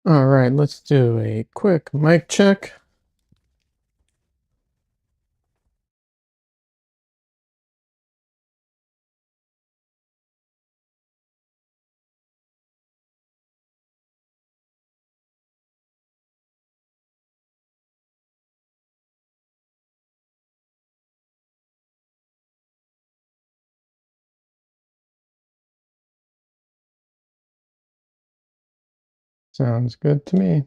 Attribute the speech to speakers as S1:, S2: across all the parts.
S1: All right, let's do a quick mic check. Sounds good to me.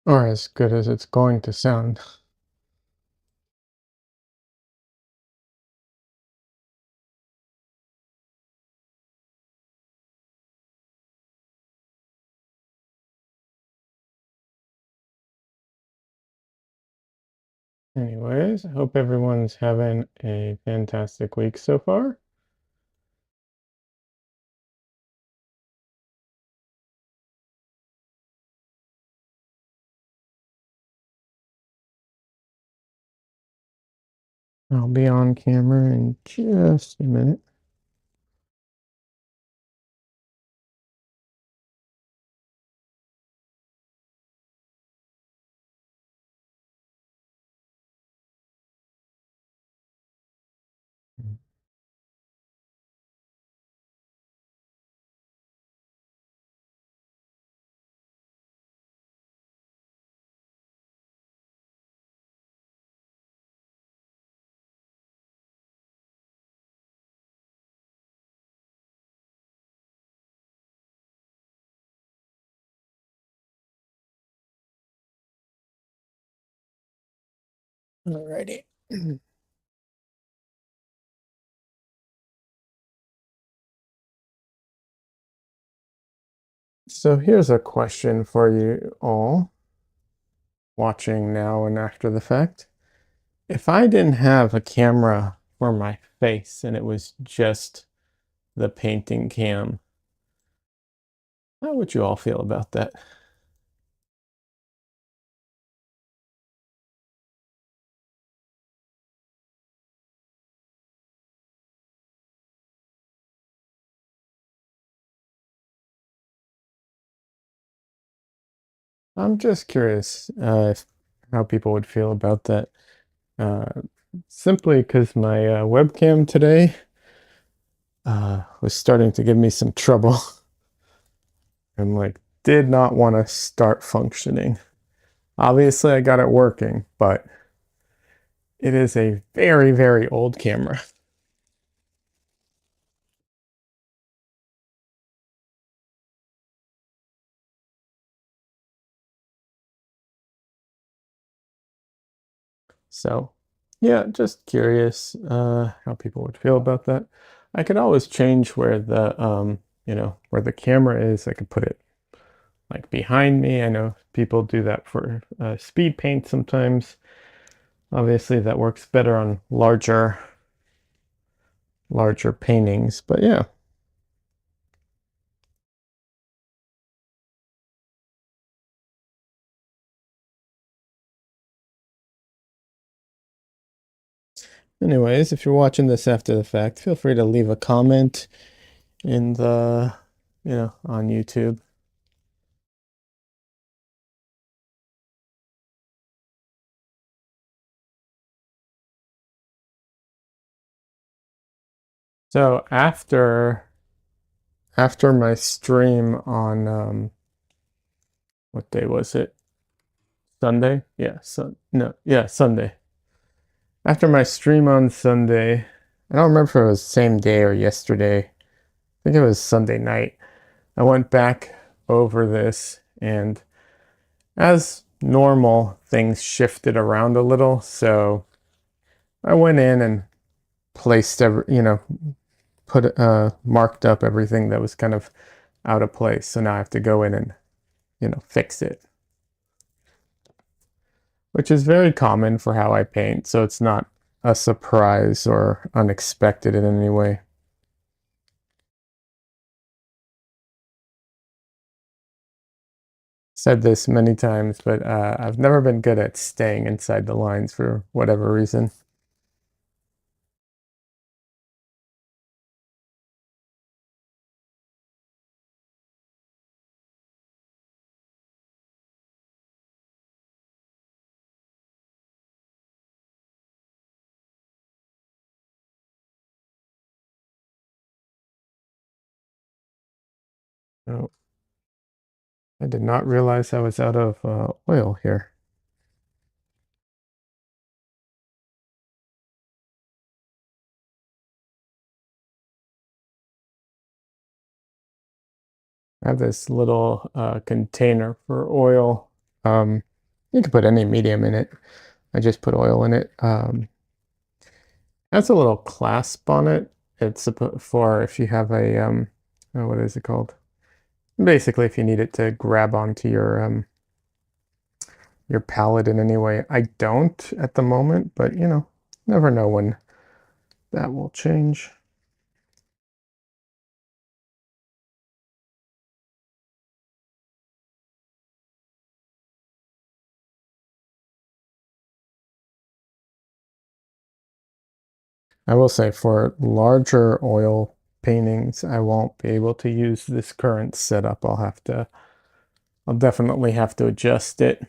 S1: Or as good as it's going to sound. Anyways, I hope everyone's having a fantastic week so far. I'll be on camera in just a minute. Alrighty. So here's a question for you all watching now and after the fact. If I didn't have a camera for my face and it was just the painting cam, how would you all feel about that? I'm just curious how people would feel about that. Uh, Simply because my webcam today was starting to give me some trouble and like did not want to start functioning. Obviously, I got it working, but it is a very, very old camera. So, yeah, just curious how people would feel about that. I could always change where where the camera is. I could put it like behind me. I know people do that for speed paint sometimes. Obviously, that works better on larger paintings, but yeah. Anyways, if you're watching this after the fact, feel free to leave a comment in the, on YouTube. So after my stream on what day was it? Sunday? Yeah, no, yeah, Sunday. After my stream on Sunday, I don't remember if it was same day or yesterday. I think it was Sunday night. I went back over this and as normal, things shifted around a little. So I went in and placed put marked up everything that was kind of out of place. So now I have to go in and, fix it, which is very common for how I paint. So it's not a surprise or unexpected in any way. Said this many times, but I've never been good at staying inside the lines for whatever reason. Oh, I did not realize I was out of oil here. I have this little container for oil. Um, you can put any medium in it. I just put oil in it. Has a little clasp on it. It's for if you have a oh, what is it called? Basically, if you need it to grab onto your palette in any way. I don't at the moment, but you know, never know when that will change. I will say for larger oil paintings, I won't be able to use this current setup. I'll definitely have to adjust it.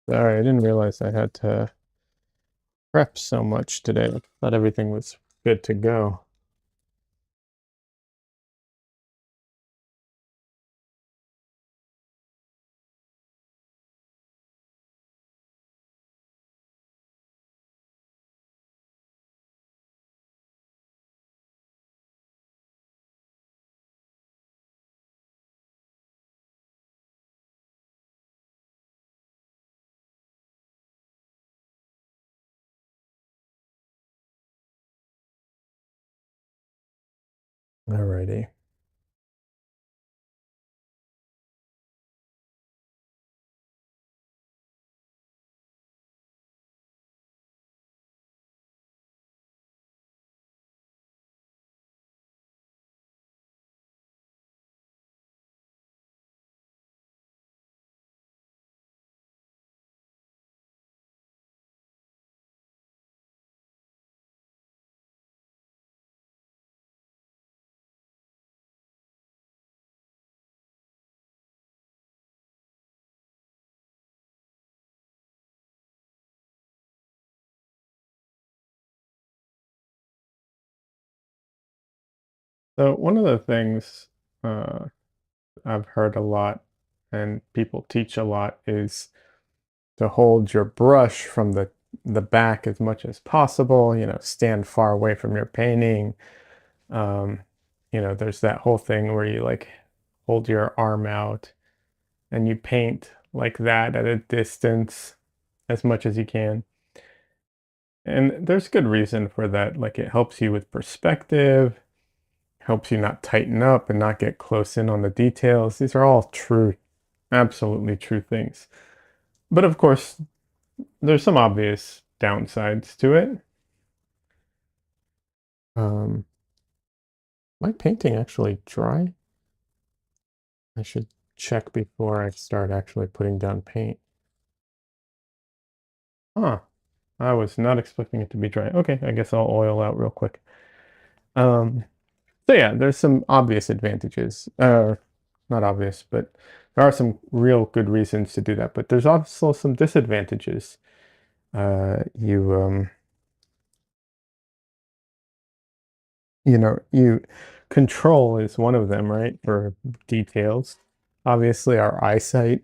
S1: Sorry, I didn't realize I had to prep so much today. I thought everything was good to go. Alrighty. So one of the things uh, I've heard a lot and people teach a lot is to hold your brush from the back as much as possible, you know, stand far away from your painting. Um, you know, there's that whole thing where you like hold your arm out and you paint like that at a distance as much as you can. And there's good reason for that. Like it helps you with perspective, helps you not tighten up and not get close in on the details. These are all true, absolutely true things. But of course, there's some obvious downsides to it. Um, my painting actually dry? I should check before I start actually putting down paint. Huh. I was not expecting it to be dry. Okay, I guess I'll oil out real quick. Um, so yeah, there's some obvious advantages. Not obvious, but there are some real good reasons to do that. But there's also some disadvantages. You know, you control is one of them, right? For details. Obviously, our eyesight.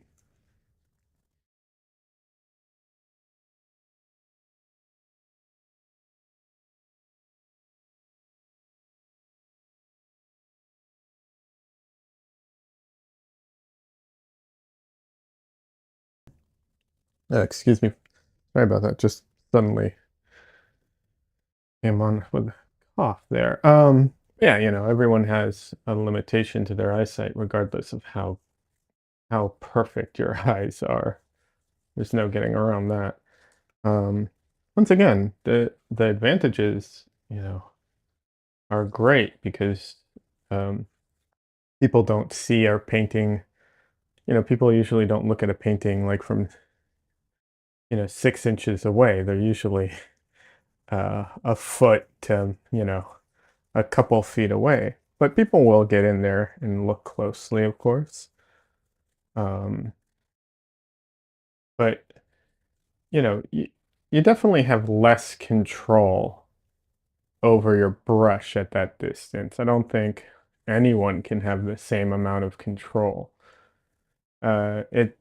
S1: Excuse me. Sorry about that. Just suddenly came on with a cough there. Yeah, you know, everyone has a limitation to their eyesight, regardless of how perfect your eyes are. There's no getting around that. Um, Once again, the advantages, are great because um, people don't see our painting. People usually don't look at a painting like from 6 inches away. They're usually a foot to a couple feet away. But people will get in there and look closely, of course. Um, but you definitely have less control over your brush at that distance. I don't think anyone can have the same amount of control. It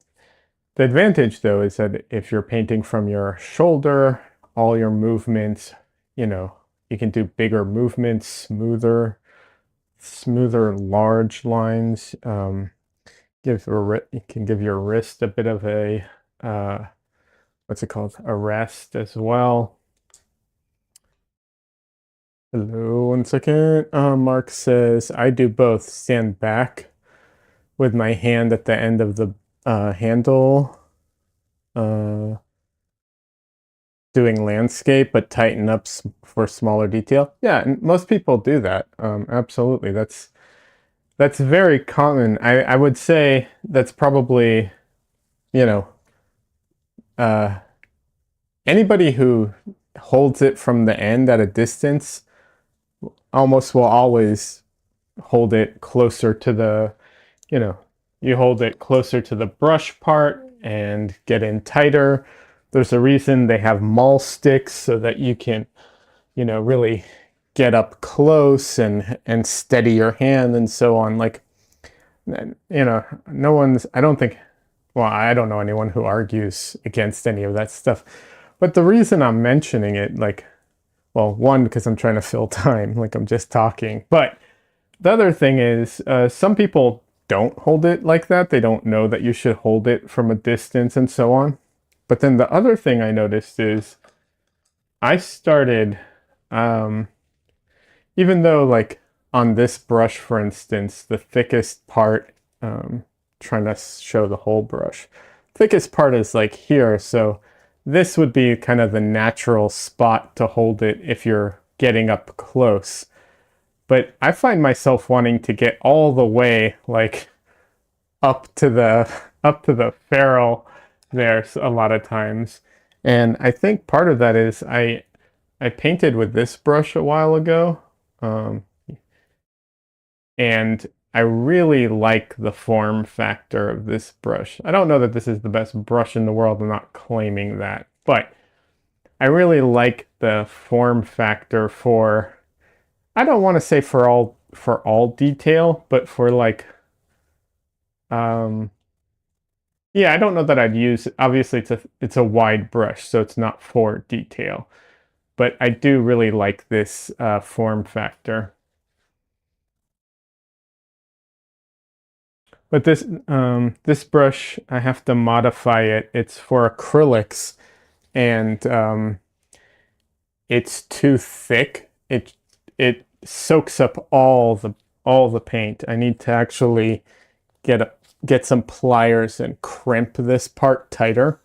S1: The advantage though is that if you're painting from your shoulder, all your movements, you know, you can do bigger movements, smoother large lines. You can give your wrist a bit of a what's it called? A rest as well. Hello, 1 second. Mark says I do both. Stand back with my hand at the end of the handle, uh, doing landscape, but tighten up for smaller detail. Yeah, and most people do that. Absolutely, that's very common. I would say that's probably you know uh, anybody who holds it from the end at a distance almost will always hold it closer to the you know, you hold it closer to the brush part and get in tighter. There's a reason they have maul sticks so that you can, really get up close and steady your hand and so on. Like, no one's, I don't think, well, I don't know anyone who argues against any of that stuff. But the reason I'm mentioning it, like, well, one, because I'm trying to fill time, like I'm just talking. But the other thing is, some people don't hold it like that. They don't know that you should hold it from a distance and so on. But then the other thing I noticed is I started, um, even though like on this brush, for instance, the thickest part, trying to show the whole brush, thickest part is like here. So this would be kind of the natural spot to hold it if you're getting up close. But I find myself wanting to get all the way like up to the ferrule there a lot of times. And I think part of that is I painted with this brush a while ago. Um, and I really like the form factor of this brush. I don't know that this is the best brush in the world. I'm not claiming that, but I really like the form factor for, I don't want to say for all detail, but for like yeah, I don't know that I'd use, obviously it's a wide brush, so it's not for detail, but I do really like this form factor. But this brush, I have to modify it. It's for acrylics, and it's too thick. It soaks up all the paint. I need to actually get some pliers and crimp this part tighter.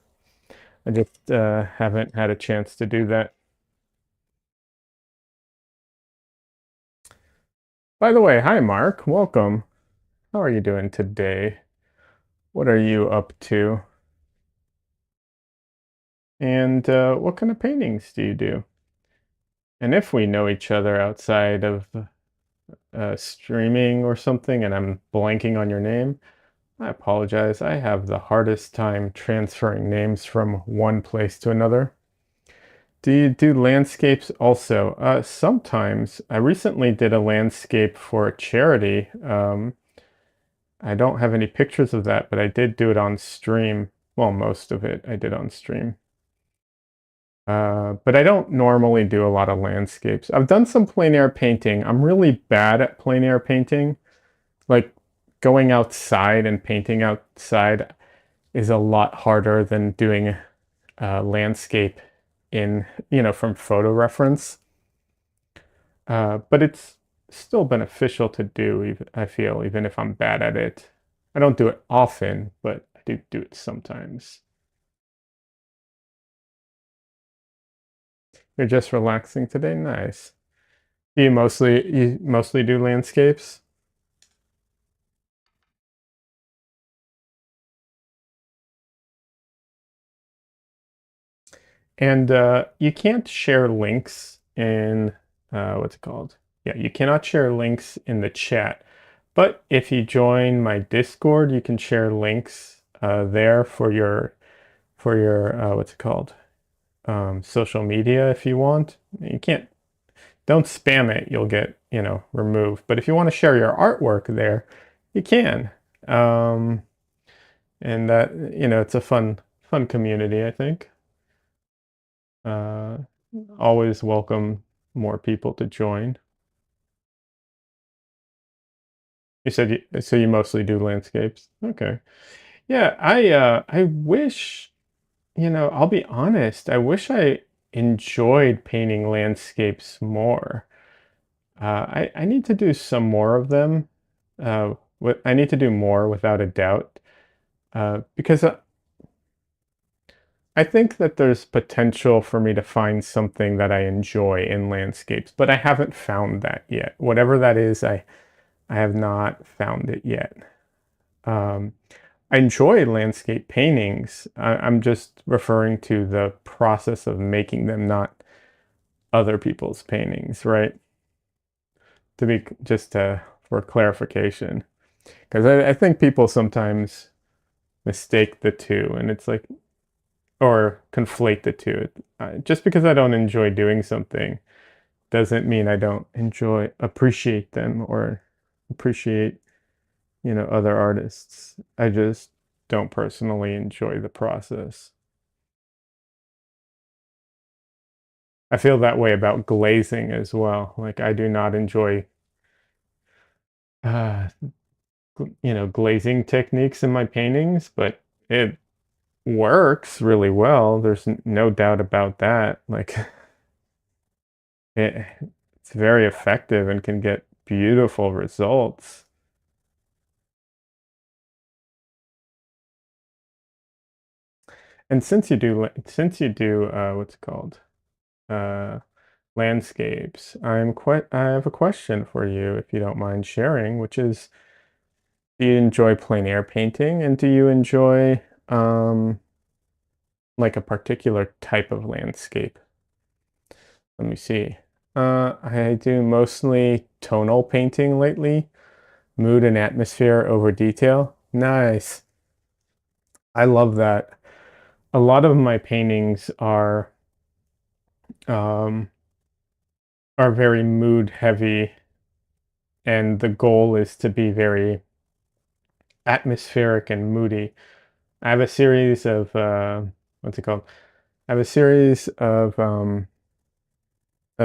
S1: I just haven't had a chance to do that. By the way, hi Mark, welcome. How are you doing today? What are you up to? And what kind of paintings do you do? And if we know each other outside of streaming or something and I'm blanking on your name, I apologize. I have the hardest time transferring names from one place to another. Do you do landscapes also? Sometimes. I recently did a landscape for a charity. I don't have any pictures of that, but I did do it on stream. Well, most of it I did on stream. But I don't normally do a lot of landscapes. I've done some plein air painting. I'm really bad at plein air painting. Like going outside and painting outside is a lot harder than doing landscape from photo reference. But it's still beneficial to do, I feel, even if I'm bad at it. I don't do it often, but I do it sometimes. You're just relaxing today? Nice. You mostly do landscapes? And you can't share links in what's it called? Yeah, you cannot share links in the chat. But if you join my Discord, you can share links there for your what's it called? Social media if you want. You can't don't spam it, you'll get, removed. But if you want to share your artwork there, you can. Um, and that, it's a fun community, I think. Uh, Always welcome more people to join. So you mostly do landscapes. Okay. Yeah, I wish, I'll be honest, I wish I enjoyed painting landscapes more. I need to do some more of them. I need to do more without a doubt. Because I think that there's potential for me to find something that I enjoy in landscapes, but I haven't found that yet. Whatever that is, I have not found it yet. Um, I enjoy landscape paintings. I'm just referring to the process of making them, not other people's paintings, right? To be just for clarification, because I think people sometimes mistake the two, and it's like, or conflate the two. Just because I don't enjoy doing something doesn't mean I don't appreciate them or appreciate, other artists. I just don't personally enjoy the process. I feel that way about glazing as well. Like I do not enjoy, uh, glazing techniques in my paintings, but it works really well. There's no doubt about that. Like it, it's very effective and can get beautiful results. And since you do what's it called? Uh Landscapes, I have a question for you if you don't mind sharing, which is, do you enjoy plein air painting and do you enjoy like a particular type of landscape? Let me see. I do mostly tonal painting lately, mood and atmosphere over detail. Nice. I love that. A lot of my paintings um are very mood heavy, and the goal is to be very atmospheric and moody. I have a series of what's it called? I have a series of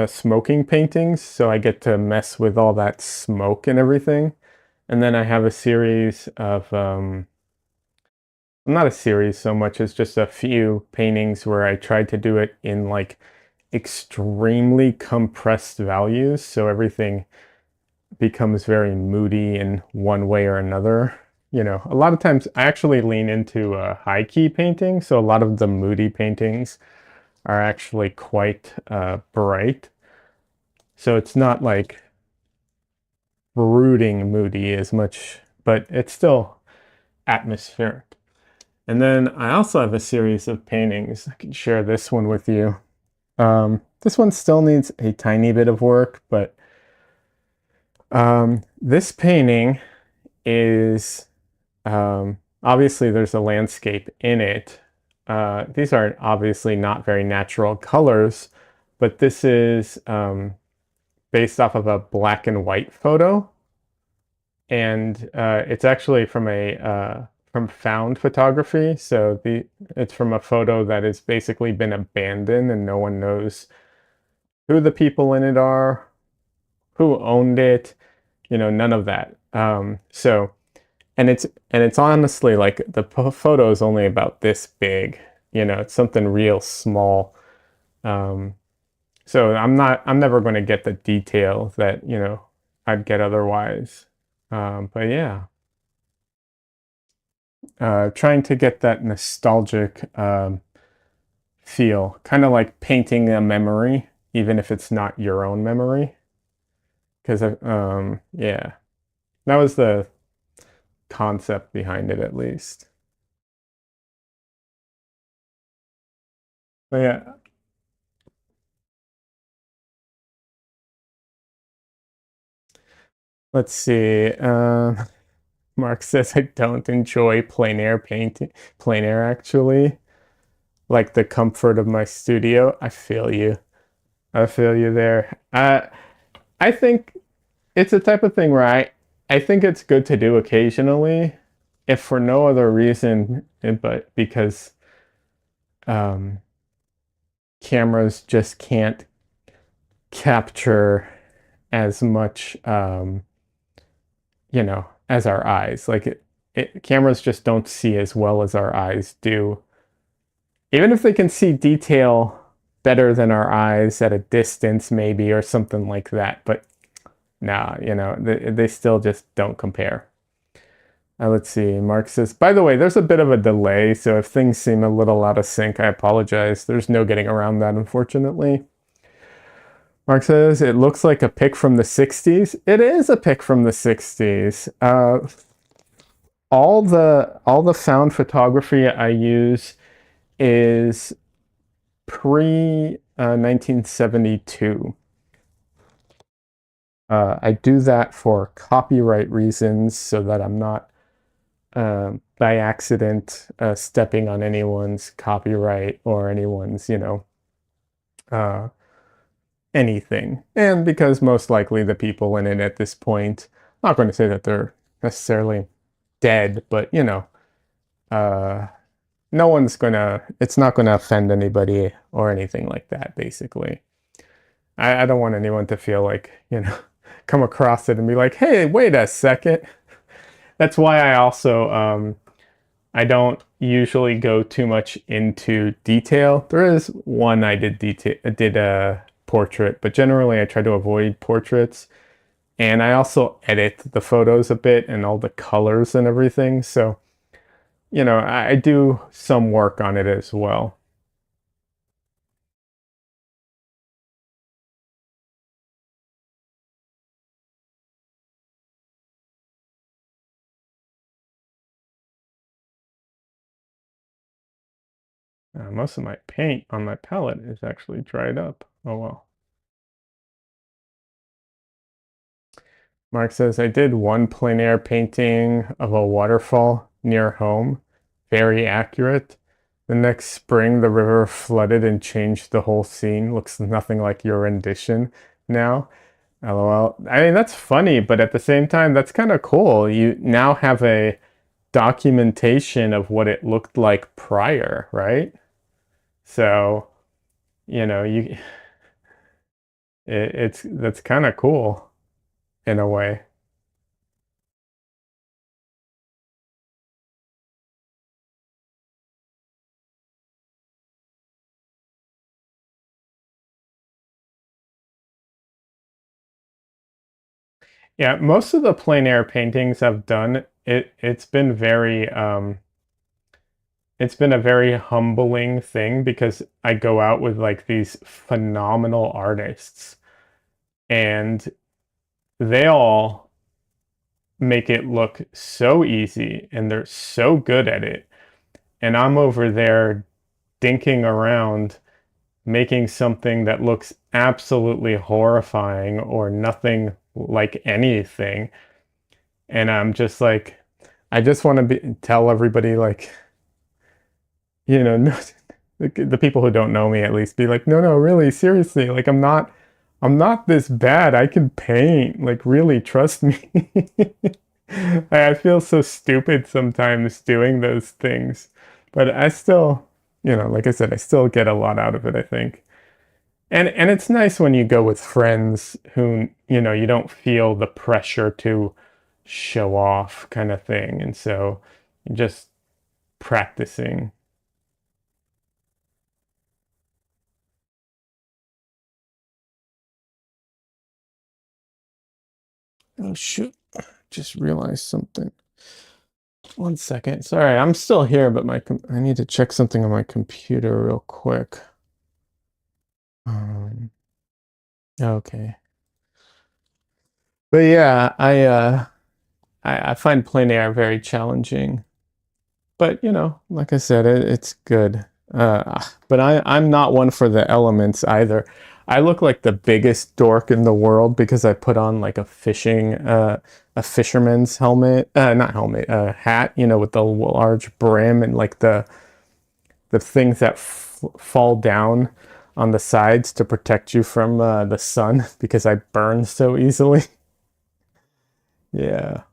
S1: smoking paintings, so I get to mess with all that smoke and everything. And then I have a series of not a series so much as just a few paintings where I tried to do it in like extremely compressed values, so everything becomes very moody in one way or another. A lot of times I actually lean into high key painting, so a lot of the moody paintings are actually quite bright. So it's not like brooding moody as much, but it's still atmospheric. And then I also have a series of paintings. I can share this one with you. This one still needs a tiny bit of work, but this painting is obviously there's a landscape in it. These are obviously not very natural colors, but this is based off of a black and white photo, and it's actually from found photography. So it's from a photo that has basically been abandoned, and no one knows who the people in it are, who owned it, none of that. So and it's honestly like the photo is only about this big. It's something real small. Um, so I'm never going to get the detail that, I'd get otherwise. But yeah, trying to get that nostalgic feel, kind of like painting a memory, even if it's not your own memory. Because yeah, that was the concept behind it, at least. But yeah, let's see. Mark says I don't enjoy plein air painting. Plein air, actually, like the comfort of my studio. I feel you. I feel you there. I think it's a type of thing where I think it's good to do occasionally, if for no other reason, but because um, cameras just can't capture as much, as our eyes. Like cameras just don't see as well as our eyes do. Even if they can see detail better than our eyes at a distance, maybe, or something like that. But nah, they still just don't compare. Let's see. Mark says, by the way, there's a bit of a delay, so if things seem a little out of sync, I apologize. There's no getting around that, unfortunately. Mark says, it looks like a pic from the 60s. It is a pic from the 60s. All the found photography I use is pre 1972. I do that for copyright reasons so that I'm not by accident stepping on anyone's copyright or anyone's, uh, anything. And because most likely the people in it at this point, I'm not going to say that they're necessarily dead, but uh, no one's gonna, it's not gonna offend anybody or anything like that, basically. I don't want anyone to feel like, come across it and be like, hey, wait a second. That's why I also, I don't usually go too much into detail. There is one I did a portrait, but generally I try to avoid portraits. And I also edit the photos a bit and all the colors and everything. So, I do some work on it as well. Most of my paint on my palette is actually dried up. Oh well. Mark says, I did one plein air painting of a waterfall near home. Very accurate. The next spring, the river flooded and changed the whole scene. Looks nothing like your rendition now. LOL. I mean, that's funny, but at the same time, that's kind of cool. You now have a documentation of what it looked like prior, right? So, you it's that's kind of cool in a way. Yeah, most of the plein air paintings I've done, it's been a very humbling thing because I go out with like these phenomenal artists and they all make it look so easy and they're so good at it. And I'm over there dinking around making something that looks absolutely horrifying or nothing like anything. And I'm just like, I just want to tell everybody, like, no, the people who don't know me at least be like, no, no, really, seriously, like, I'm not this bad. I can paint. Like, really, trust me. I feel so stupid sometimes doing those things, but I still, like I said, I still get a lot out of it, I think. And it's nice when you go with friends who, you don't feel the pressure to show off kind of thing. And so just practicing. Oh shoot, just realized something. One second. Sorry, I'm still here, but I need to check something on my computer real quick. Okay. But yeah, I find plein air very challenging. But like I said, it's good. But I'm not one for the elements either. I look like the biggest dork in the world because I put on like a fisherman's helmet, not helmet, hat, with the large brim and like the things that fall down on the sides to protect you from the sun because I burn so easily. Yeah.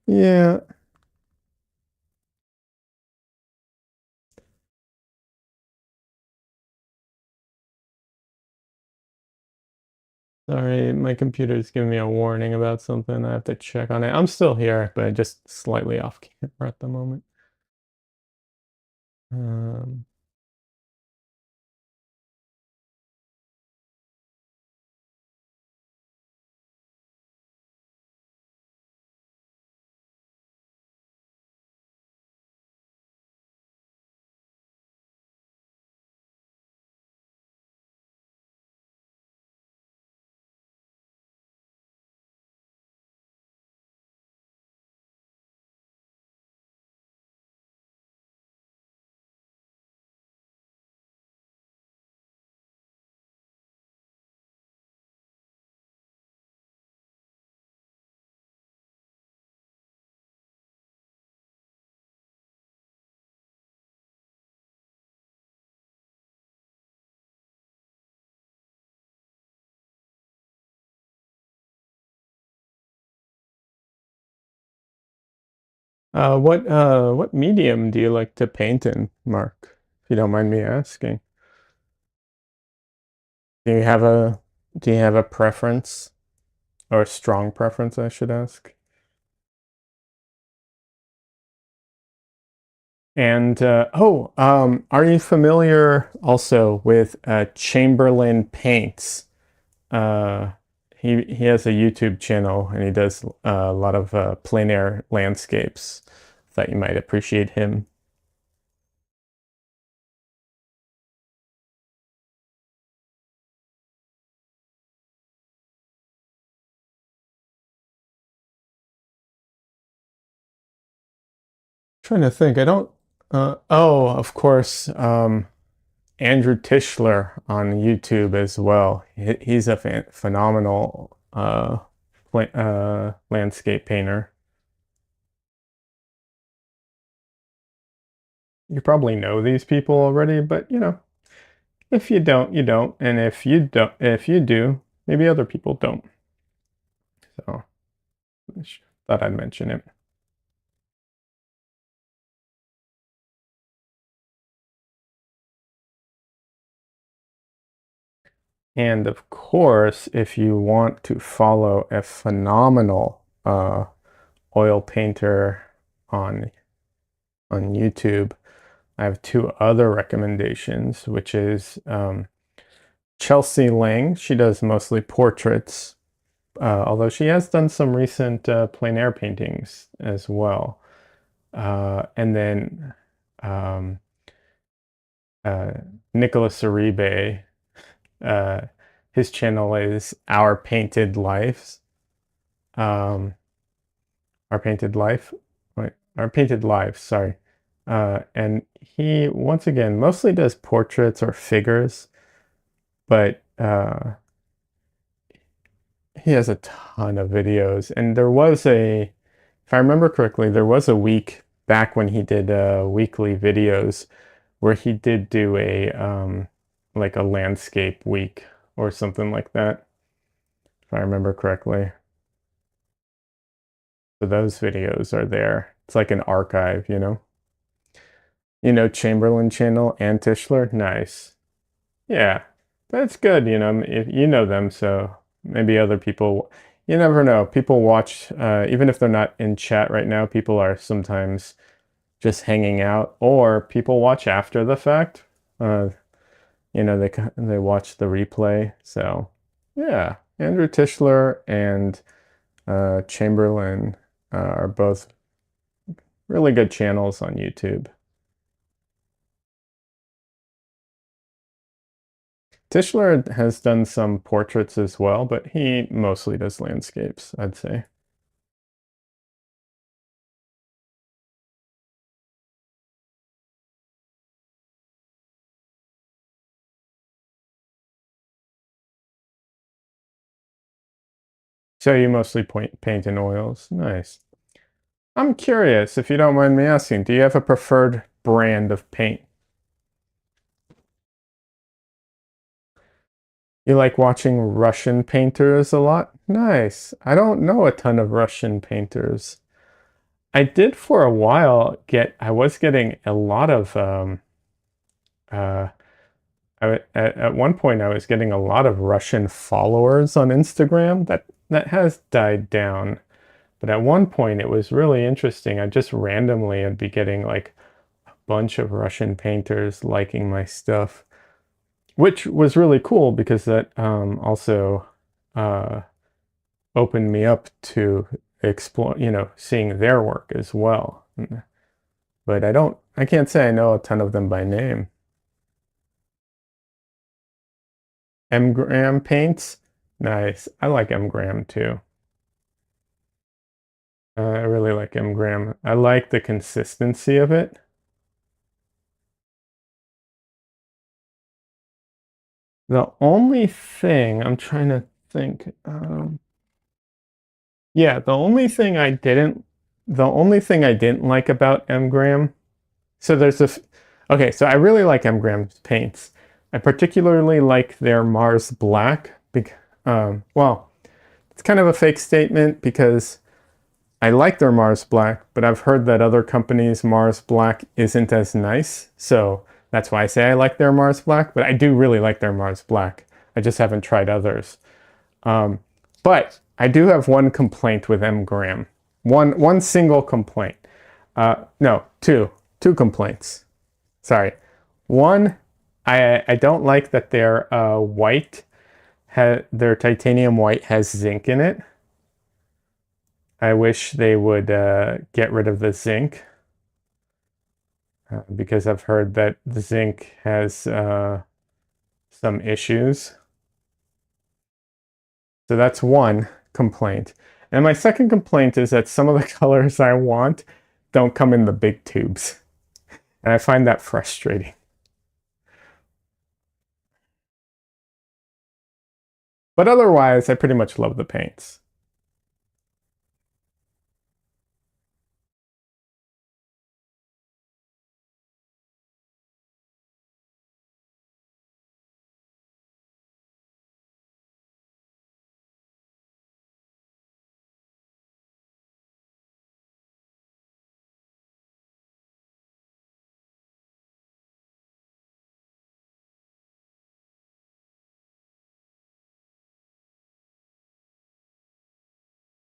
S1: Yeah. Sorry, my computer's giving me a warning about something. I have to check on it. I'm still here, but just slightly off camera at the moment. Um, what medium do you like to paint in, Mark? If you don't mind me asking. Do you have a do you have a preference or a strong preference, I should ask? And are you familiar also with Chamberlain Paints? Uh, he has a YouTube channel and he does a lot of plein air landscapes. Thought you might appreciate him. Trying to think. I don't. Oh, of course. Andrew Tischler on YouTube as well. He's a phenomenal landscape painter. You probably know these people already, but if you don't, you don't. And if you do, maybe other people don't. So thought I'd mention it. And of course, if you want to follow a phenomenal oil painter on YouTube, I have two other recommendations, which is Chelsea Lang. She does mostly portraits, although she has done some recent plein air paintings as well. And then um, uh, Nicholas Uribe. Uh, his channel is Our Painted Lives. Um, Our Painted Life. Wait, Our Painted Lives, sorry. And he, once again, mostly does portraits or figures, but he has a ton of videos. And if I remember correctly, there was a week back when he did weekly videos where he did do like a landscape week or something like that, if I remember correctly. So those videos are there. It's like an archive, you know? Chamberlain channel and Tischler. Nice. Yeah. That's good, if you know them, so maybe other people, you never know. People watch, even if they're not in chat right now, people are sometimes just hanging out, or people watch after the fact. They watch the replay. So, yeah. Andrew Tischler and Chamberlain are both really good channels on YouTube. Tischler has done some portraits as well, but he mostly does landscapes, I'd say. So you mostly paint in oils. Nice. I'm curious, if you don't mind me asking, do you have a preferred brand of paint? You like watching Russian painters a lot? Nice. I don't know a ton of Russian painters. I did for a while I was getting a lot of, uh, at one point I was getting a lot of Russian followers on Instagram. That has died down. But at one point it was really interesting. I just randomly I'd be getting like a bunch of Russian painters liking my stuff, which was really cool because that also uh, opened me up to explore, seeing their work as well. But I can't say I know a ton of them by name. M. Graham paints, nice. I like M. Graham too. I really like M. Graham. I like the consistency of it. The only thing I'm trying to think, yeah, the only thing I didn't like about M. Graham. So okay, so I really like M. Graham's paints. I particularly like their Mars Black. Well, it's kind of a fake statement because I like their Mars Black, but I've heard that other companies' Mars Black isn't as nice. So that's why I say I like their Mars Black, but I do really like their Mars Black. I just haven't tried others. Um, but I do have one complaint with M. Graham. One single complaint. No, two complaints. Sorry. One, I don't like that their white, their titanium white has zinc in it. I wish they would get rid of the zinc because I've heard that the zinc has some issues. So that's one complaint. And my second complaint is that some of the colors I want don't come in the big tubes. And I find that frustrating. But otherwise, I pretty much love the paints.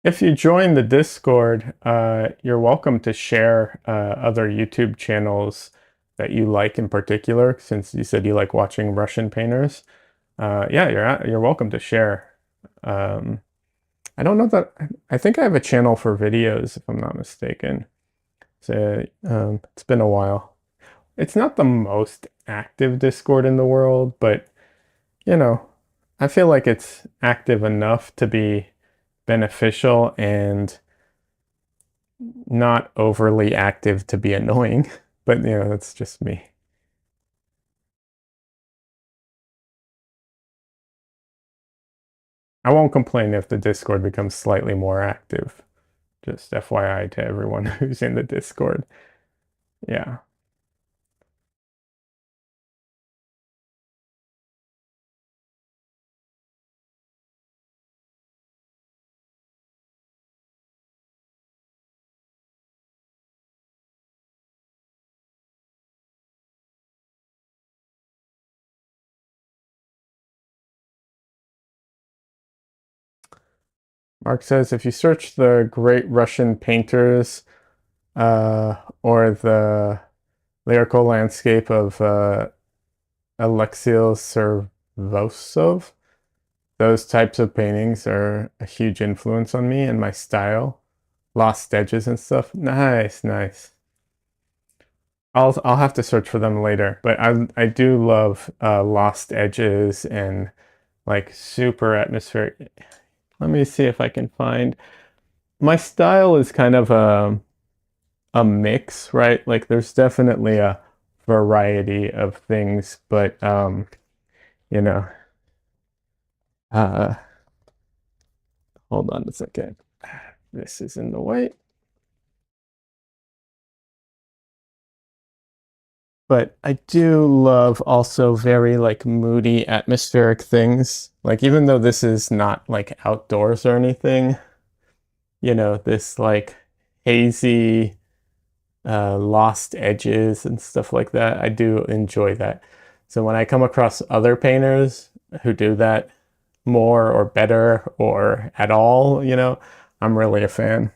S1: If you join the Discord, you're welcome to share other YouTube channels that you like in particular, since you said you like watching Russian painters. Yeah, you're welcome to share. Um, I don't know that I think I have a channel for videos, if I'm not mistaken. So it's been a while. It's not the most active Discord in the world, but you know, I feel like it's active enough to be beneficial and not overly active to be annoying. But that's just me. I won't complain if the Discord becomes slightly more active. Just FYI to everyone who's in the Discord. Yeah. Mark says if you search the great Russian painters or the lyrical landscape of Alexei Servosov, those types of paintings are a huge influence on me and my style. Lost edges and stuff. Nice, nice. I'll have to search for them later, but I do love lost edges and like super atmospheric. Let me see if I can find. My style is kind of a mix, right? Like there's definitely a variety of things, but you know, uh hold on a second. This is in the way. But I do love also very like moody atmospheric things. Like even though this is not like outdoors or anything, this like hazy lost edges and stuff like that. I do enjoy that. So when I come across other painters who do that more or better or at all, I'm really a fan.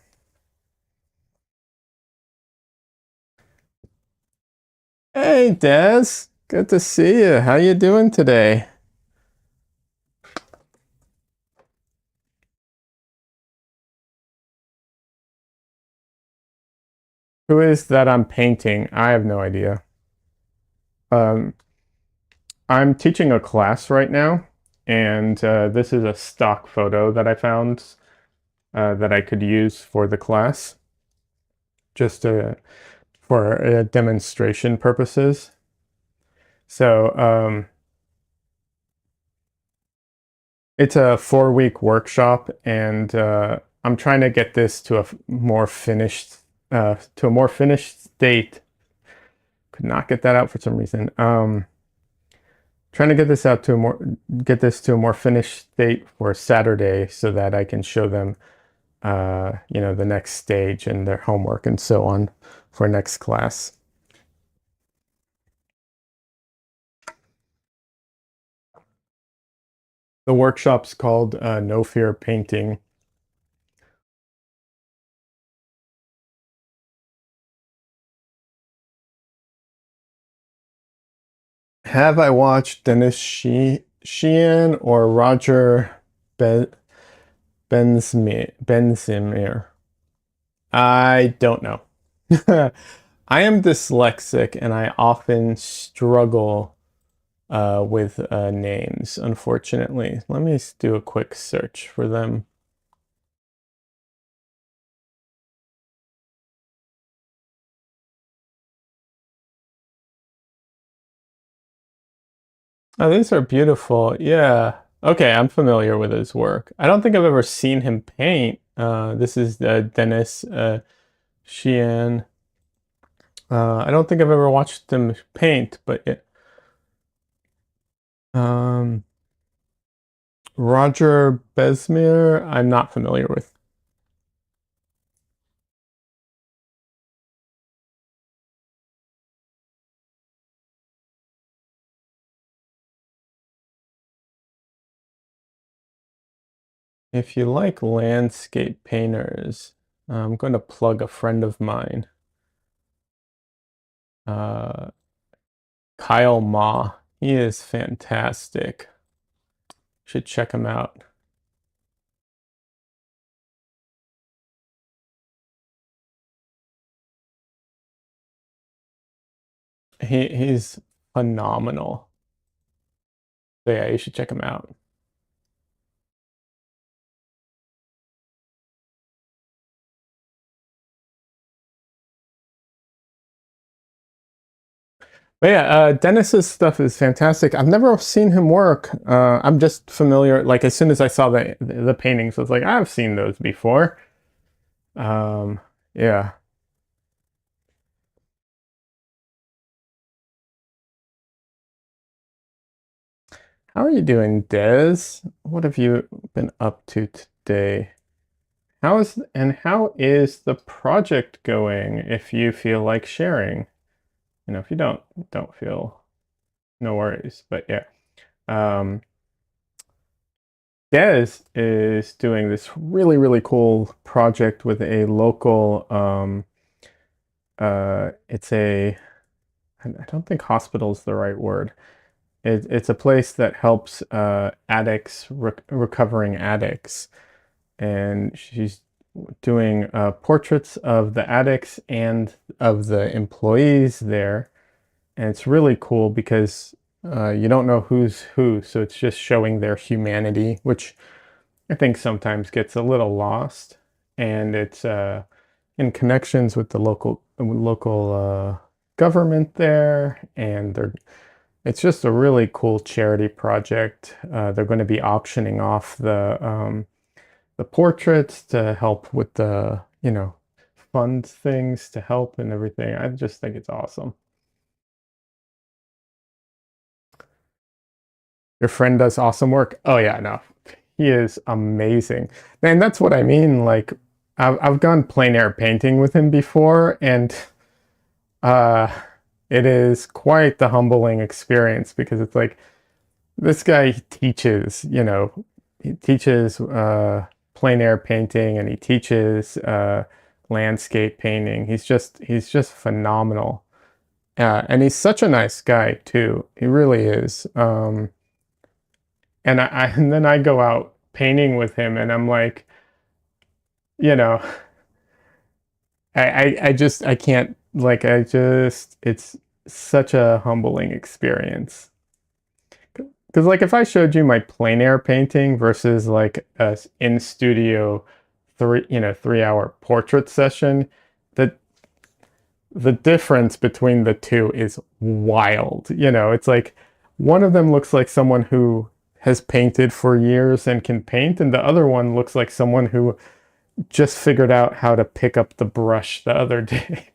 S1: Hey Des, good to see you. How you doing today? Who is that I'm painting? I have no idea. Um, I'm teaching a class right now, and this is a stock photo that I found that I could use for the class, just for demonstration purposes. So it's a 4-week workshop, and I'm trying to get this to a more finished state. Could not get that out for some reason. Trying to get this to a more finished state for Saturday so that I can show them the next stage and their homework and so on for next class. The workshop's called No Fear Painting. Have I watched Dennis Sheehan or Roger ben Benzimir? I don't know. I am dyslexic and I often struggle with names, unfortunately. Let me do a quick search for them. Oh, these are beautiful. Yeah. Okay, I'm familiar with his work. I don't think I've ever seen him paint. This is Dennis Sheehan. I don't think I've ever watched him paint, but um, Roger Besmere, I'm not familiar with. If you like landscape painters, I'm going to plug a friend of mine, uh, Kyle Ma. He is fantastic. Should check him out. He's phenomenal. So yeah, you should check him out. But yeah, Dennis's stuff is fantastic. I've never seen him work. I'm just familiar. Like as soon as I saw the paintings, I was like, I've seen those before. Um, yeah. How are you doing, Des? What have you been up to today? How is the project going? If you feel like sharing, if you don't feel, no worries. But yeah, um, Des is doing this really, really cool project with a local, it's a, I don't think hospital is the right word. It's a place that helps addicts, recovering addicts, and she's doing portraits of the addicts and of the employees there. And it's really cool because you don't know who's who, so it's just showing their humanity, which I think sometimes gets a little lost. And it's in connections with the local government there, and it's just a really cool charity project. They're going to be auctioning off the portraits to help with the, fund things to help and everything. I just think it's awesome. Your friend does awesome work. Oh yeah, no, he is amazing. And that's what I mean. Like, I've gone plein air painting with him before, and uh, it is quite the humbling experience because it's like this guy teaches, he teaches plein air painting, and he teaches landscape painting. He's just phenomenal. And he's such a nice guy too. He really is. And then I go out painting with him, and I'm like, you know, I can't, like, it's such a humbling experience. Because, like, if I showed you my plein air painting versus like a in studio 3 hour portrait session, the the difference between the two is wild. It's like one of them looks like someone who has painted for years and can paint, and the other one looks like someone who just figured out how to pick up the brush the other day.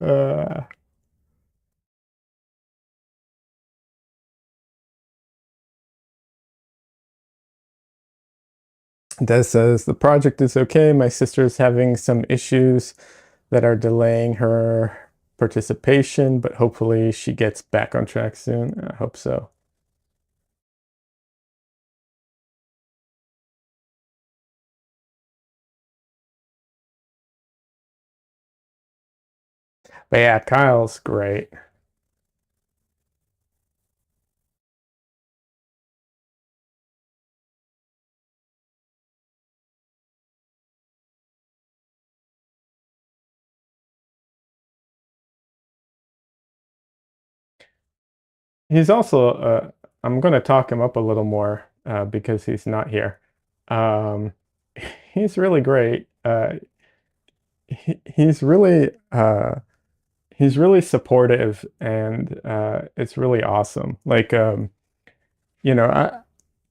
S1: uh, Des says the project is okay. My sister's having some issues that are delaying her participation, but hopefully she gets back on track soon. I hope so. But yeah, Kyle's great. He's also, I'm going to talk him up a little more because he's not here. Um, he's really great. He's really supportive, and it's really awesome. Like, you know,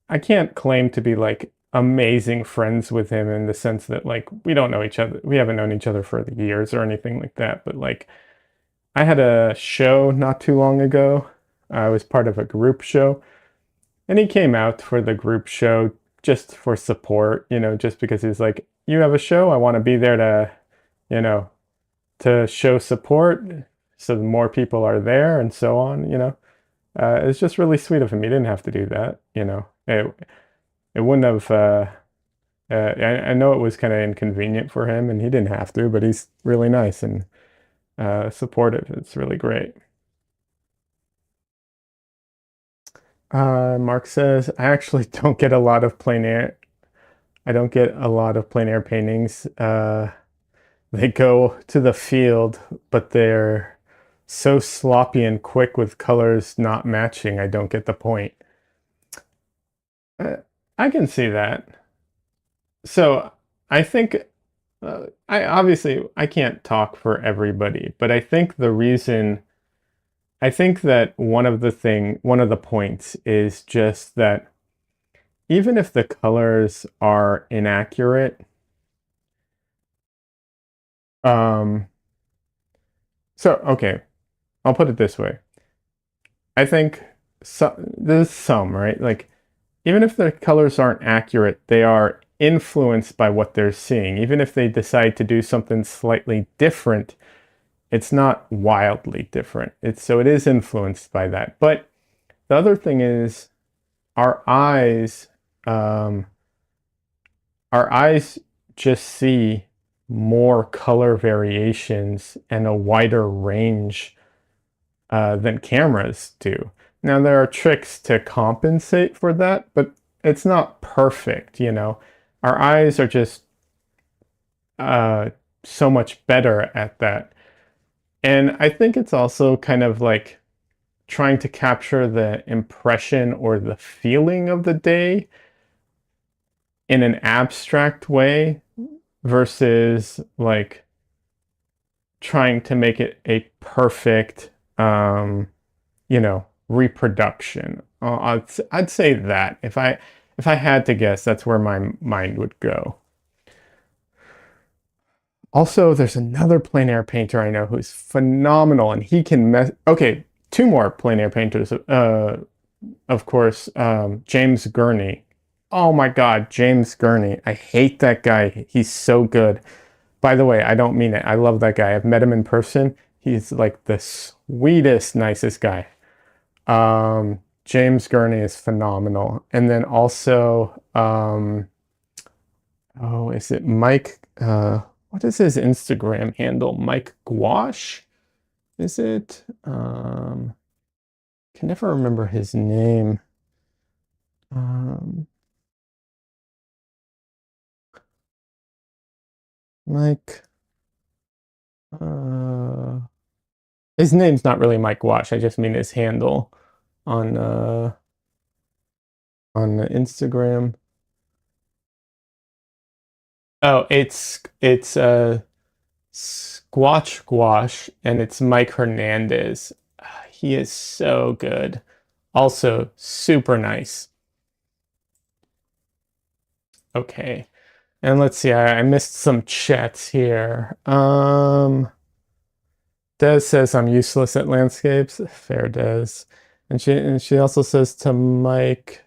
S1: I can't claim to be like amazing friends with him in the sense that like we don't know each other. We haven't known each other for years or anything like that. But like I had a show not too long ago. I was part of a group show, and he came out for the group show just for support, just because he's like, you have a show, I want to be there to, you know, to show support so more people are there and so on. It's just really sweet of him. He didn't have to do that. It wouldn't have, I know it was kind of inconvenient for him, and he didn't have to, but he's really nice and supportive. It's really great. Mark says, I actually don't get a lot of plein air. I don't get a lot of plein air paintings. They go to the field, but they're so sloppy and quick with colors not matching. I don't get the point. Uh, I can see that. So I think I can't talk for everybody, but I think that one of the points is just that even if the colors are inaccurate, um, okay, I'll put it this way. I think there's some, right? Like, even if the colors aren't accurate, they are influenced by what they're seeing. Even if they decide to do something slightly different, it's not wildly different. So it is influenced by that. But the other thing is our eyes, um, our eyes just see more color variations and a wider range than cameras do. Now, there are tricks to compensate for that, but it's not perfect, you know. Our eyes are just uh, so much better at that. And I think it's also kind of like trying to capture the impression or the feeling of the day in an abstract way versus like trying to make it a perfect, you know, reproduction. I'd say that if I had to guess, that's where my mind would go. Also, there's another plein air painter I know who's phenomenal, and he can mess. Okay, two more plein air painters. Of course, James Gurney. Oh my God, James Gurney. I hate that guy. He's so good. By the way, I don't mean it. I love that guy. I've met him in person. He's like the sweetest, nicest guy. James Gurney is phenomenal. And then also, oh, is it Mike? What is his Instagram handle? Mike Gouache? Is it? Can never remember his name. Um, Mike. Uh, his name's not really Mike Wash. I just mean his handle on Instagram. Oh, it's Squatch Gouache, and it's Mike Hernandez. He is so good. Also super nice. Okay. And let's see, I missed some chats here. Des says I'm useless at landscapes. Fair, Des. And she also says to Mark,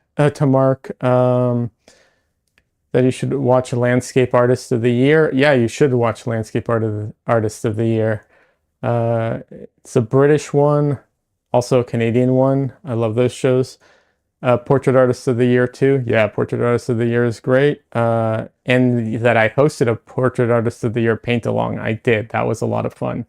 S1: that you should watch Landscape Artist of the Year. Yeah, you should watch Artist of the Year. It's a British one, also a Canadian one. I love those shows. Portrait Artist of the Year too. Yeah, Portrait Artist of the Year is great. And that I hosted a Portrait Artist of the Year paint along. I did. That was a lot of fun.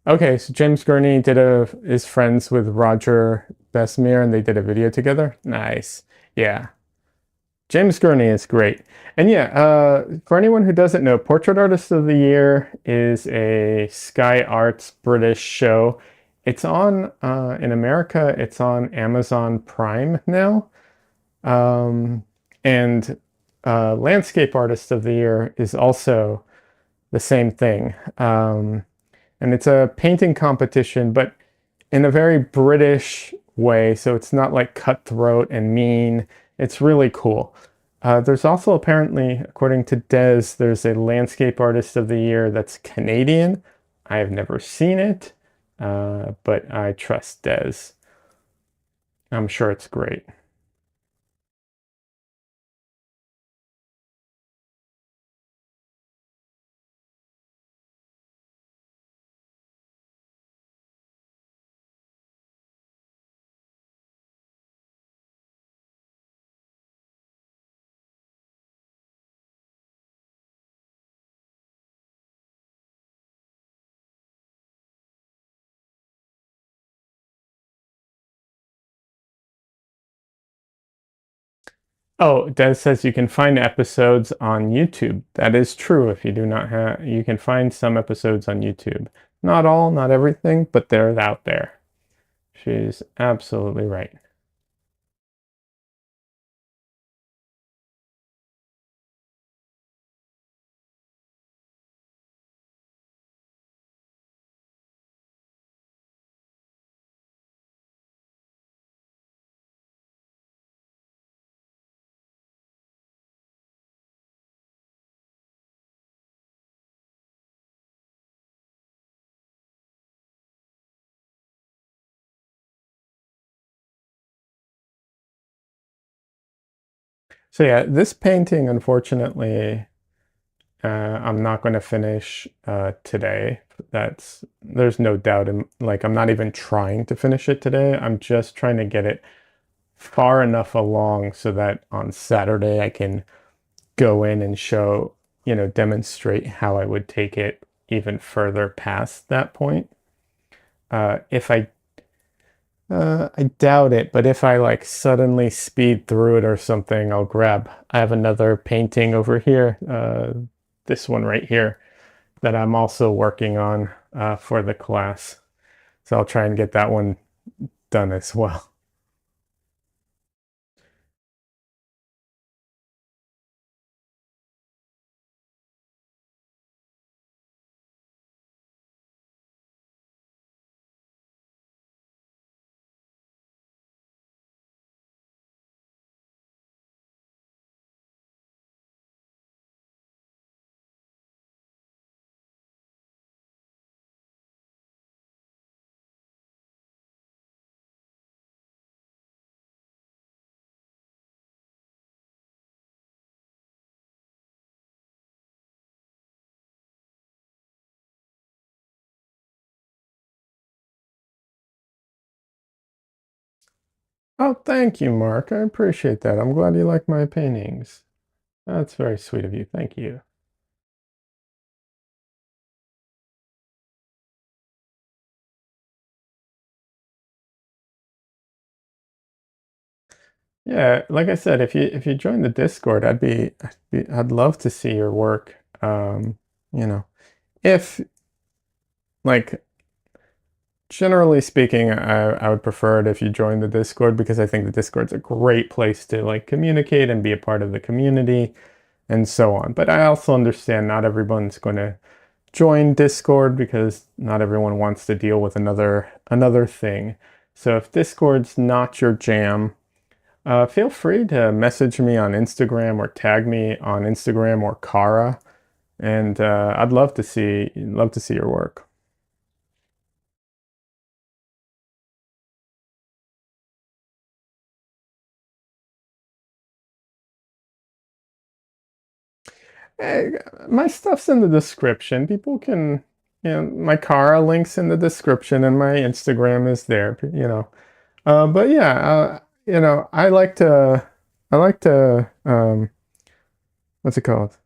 S1: Okay, so James Gurney is friends with Roger Bessemer and they did a video together. Nice. Yeah. James Gurney is great. And yeah, for anyone who doesn't know, Portrait Artist of the Year is a Sky Arts British show. It's on, in America, it's on Amazon Prime now. Um, and Landscape Artist of the Year is also the same thing. And it's a painting competition, but in a very British way. So it's not like cutthroat and mean. It's really cool. There's also apparently, according to Des, there's a Landscape Artist of the Year that's Canadian. I have never seen it, but I trust Des. I'm sure it's great. Oh, Des says you can find episodes on YouTube. That is true. If you do not have, you can find some episodes on YouTube. Not all, not everything, but they're out there. She's absolutely right. So yeah, this painting, unfortunately, I'm not going to finish today. There's no doubt in, like, I'm not even trying to finish it today. I'm just trying to get it far enough along so that on Saturday I can go in and show demonstrate how I would take it even further past that point. If I doubt it, but if I like suddenly speed through it or something, I have another painting over here, this one right here, that I'm also working on for the class. So I'll try and get that one done as well. Oh, thank you, Mark. I appreciate that. I'm glad you like my paintings. That's very sweet of you. Thank you. Yeah, like I said, if you join the Discord, I'd love to see your work. You know, if like generally speaking, I would prefer it if you join the Discord because I think the Discord's a great place to like communicate and be a part of the community and so on. But I also understand not everyone's going to join Discord because not everyone wants to deal with another thing. So if Discord's not your jam, feel free to message me on Instagram or tag me on Instagram or Kara, and I'd love to see your work. Eh, my stuff's in the description. People can, my Kara link's in the description, and my Instagram is there. But yeah, I like to what's it called?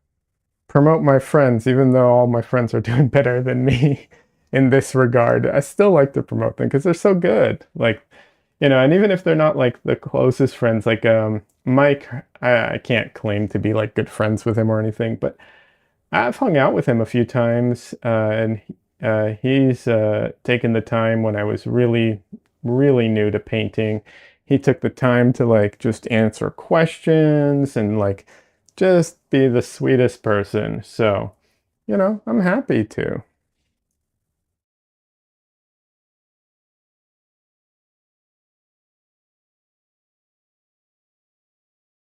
S1: Promote my friends, even though all my friends are doing better than me in this regard. I still like to promote them because they're so good. Like, and even if they're not like the closest friends, like Mike, I can't claim to be like good friends with him or anything, but I've hung out with him a few times, and he's taken the time when I was really, really new to painting. He took the time to like just answer questions and like just be the sweetest person. So, I'm happy to.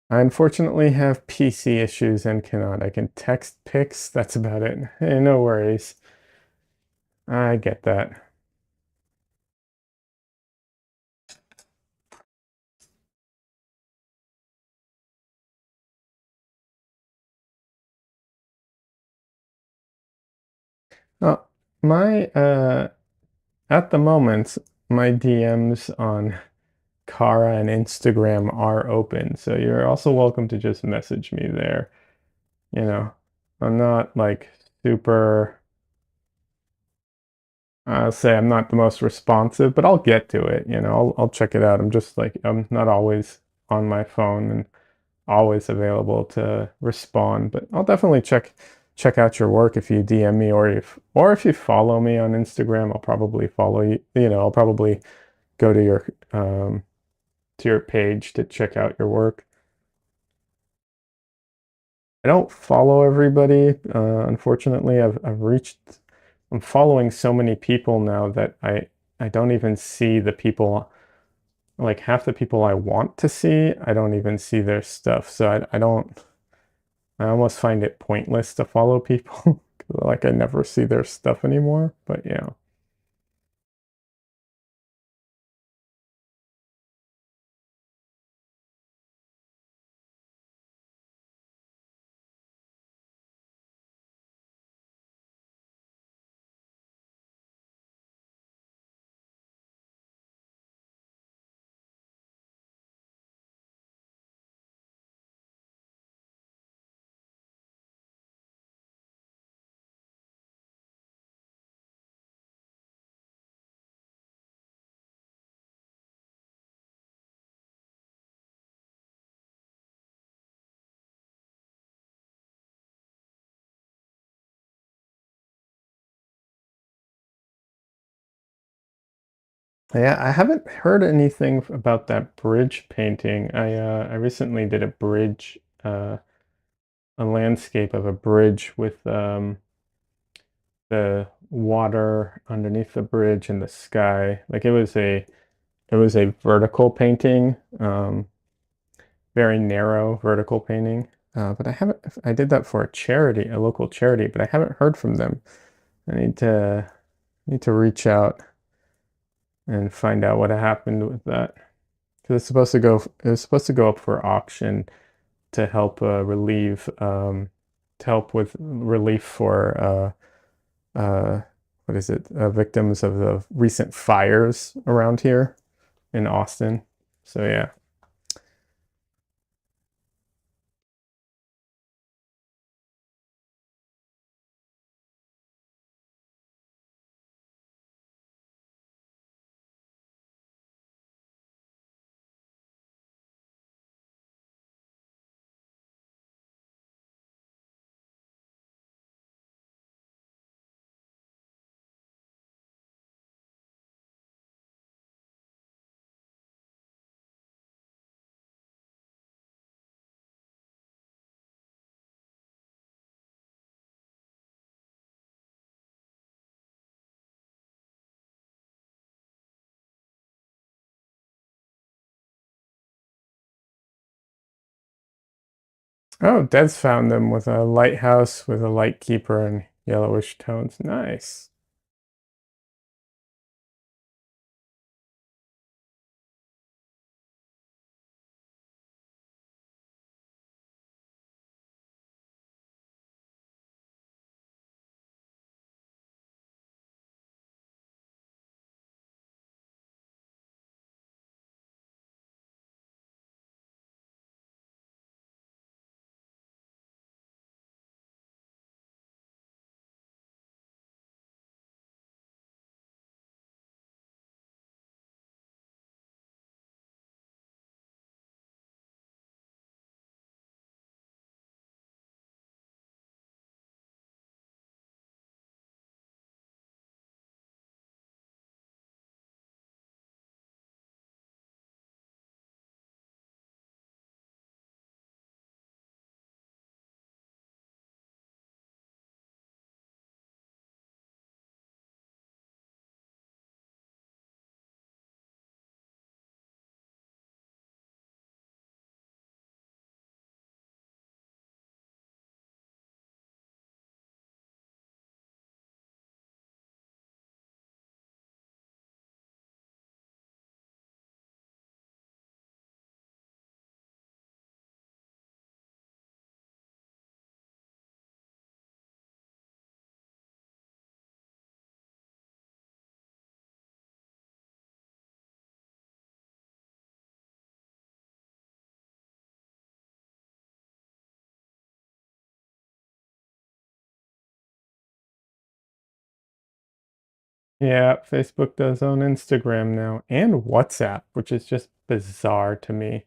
S1: I unfortunately have PC issues and cannot. I can text pics, that's about it. Hey, no worries. I get that. Uh, my at the moment, my DMs on Kara and Instagram are open, so you're also welcome to just message me there. You know, I'm not like super, I'll say I'm not the most responsive, but I'll get to it. I'll check it out. I'm not always on my phone and always available to respond, but I'll definitely check out your work if you DM me or if you follow me on Instagram, I'll probably follow you. I'll probably go to your page to check out your work. I don't follow everybody. Unfortunately, I'm following so many people now that I don't even see the people, like half the people I want to see, I don't even see their stuff. So I almost find it pointless to follow people. Like I never see their stuff anymore. But yeah. Yeah, I haven't heard anything about that bridge painting. I recently did a bridge, a landscape of a bridge with the water underneath the bridge and the sky. Like it was a vertical painting, very narrow vertical painting. But I did that for a charity, a local charity, but I haven't heard from them. I need to reach out and find out what happened with that. Because it was supposed to go up for auction to help to help with relief for what is it, victims of the recent fires around here in Austin. So yeah. Oh, Des found them with a lighthouse with a light keeper and yellowish tones. Nice. Yeah, Facebook does own Instagram now and WhatsApp, which is just bizarre to me.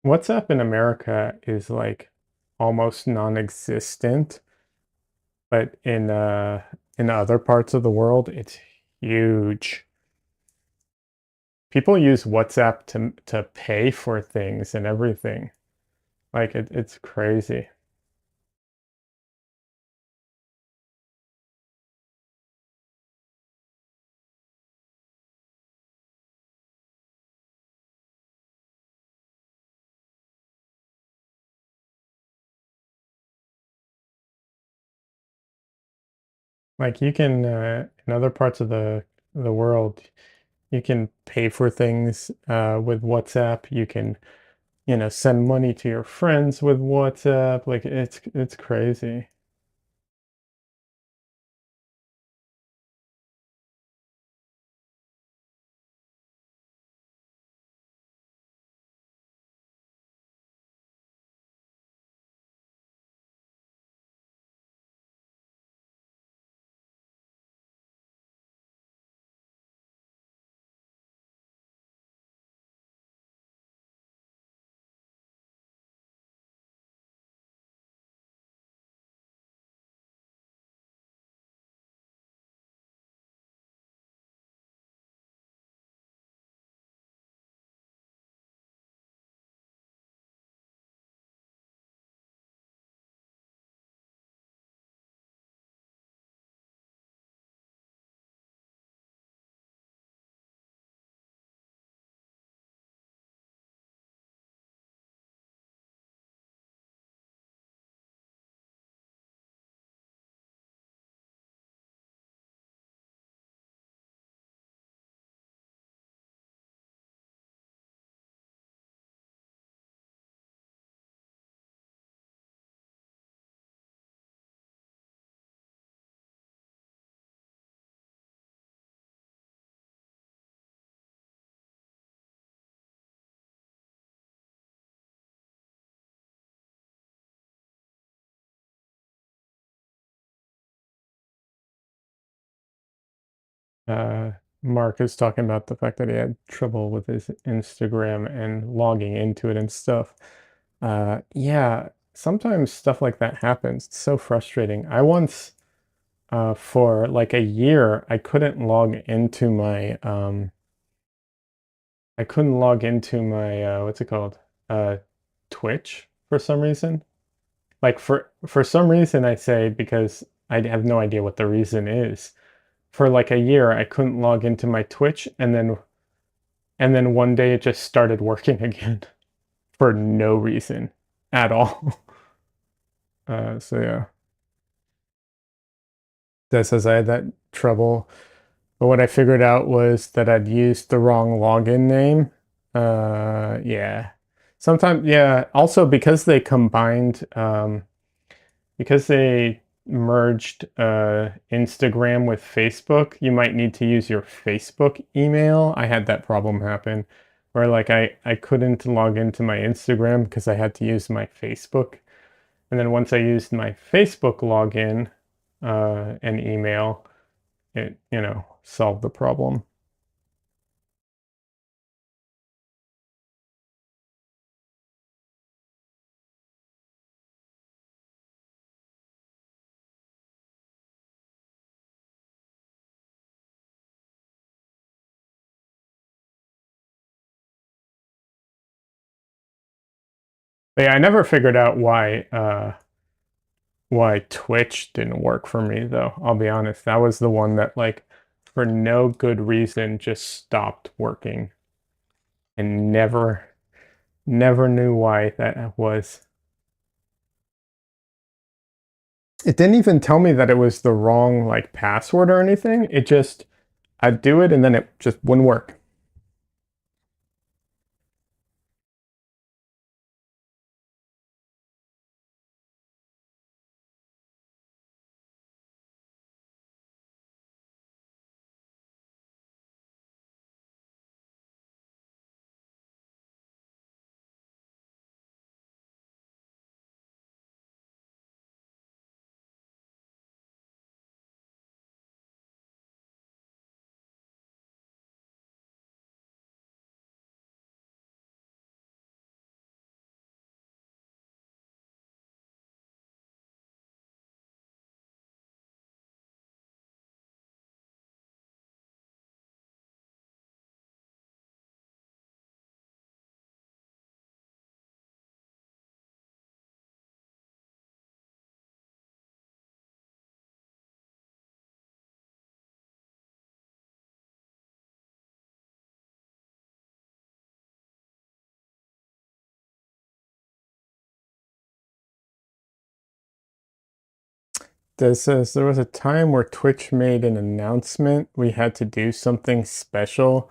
S1: WhatsApp in America is like almost non-existent, but in other parts of the world, it's huge. People use WhatsApp to pay for things and everything. Like it's crazy. Like you can in other parts of the world, you can pay for things with WhatsApp. You can, you know, send money to your friends with WhatsApp. Like it's crazy. uh, Mark is talking about the fact that he had trouble with his Instagram and logging into it and stuff. Yeah, sometimes stuff like that happens. It's so frustrating. I once, for like a year, I couldn't log into my, what's it called? Uh, Twitch for some reason. Like for some reason, I say because I have no idea what the reason is. For like a year, I couldn't log into my Twitch, and then one day it just started working again for no reason at all. So yeah, that says I had that trouble. But what I figured out was that I'd used the wrong login name. Yeah. Sometimes, yeah. Also, because they merged Instagram with Facebook, you might need to use your Facebook email. I had that problem happen where like I couldn't log into my Instagram because I had to use my Facebook. And then once I used my Facebook login and email, it, solved the problem. But yeah, I never figured out why Twitch didn't work for me though. I'll be honest. That was the one that like for no good reason just stopped working and never knew why that was. It didn't even tell me that it was the wrong like password or anything. It just I'd do it and then it just wouldn't work. This says there was a time where Twitch made an announcement we had to do something special,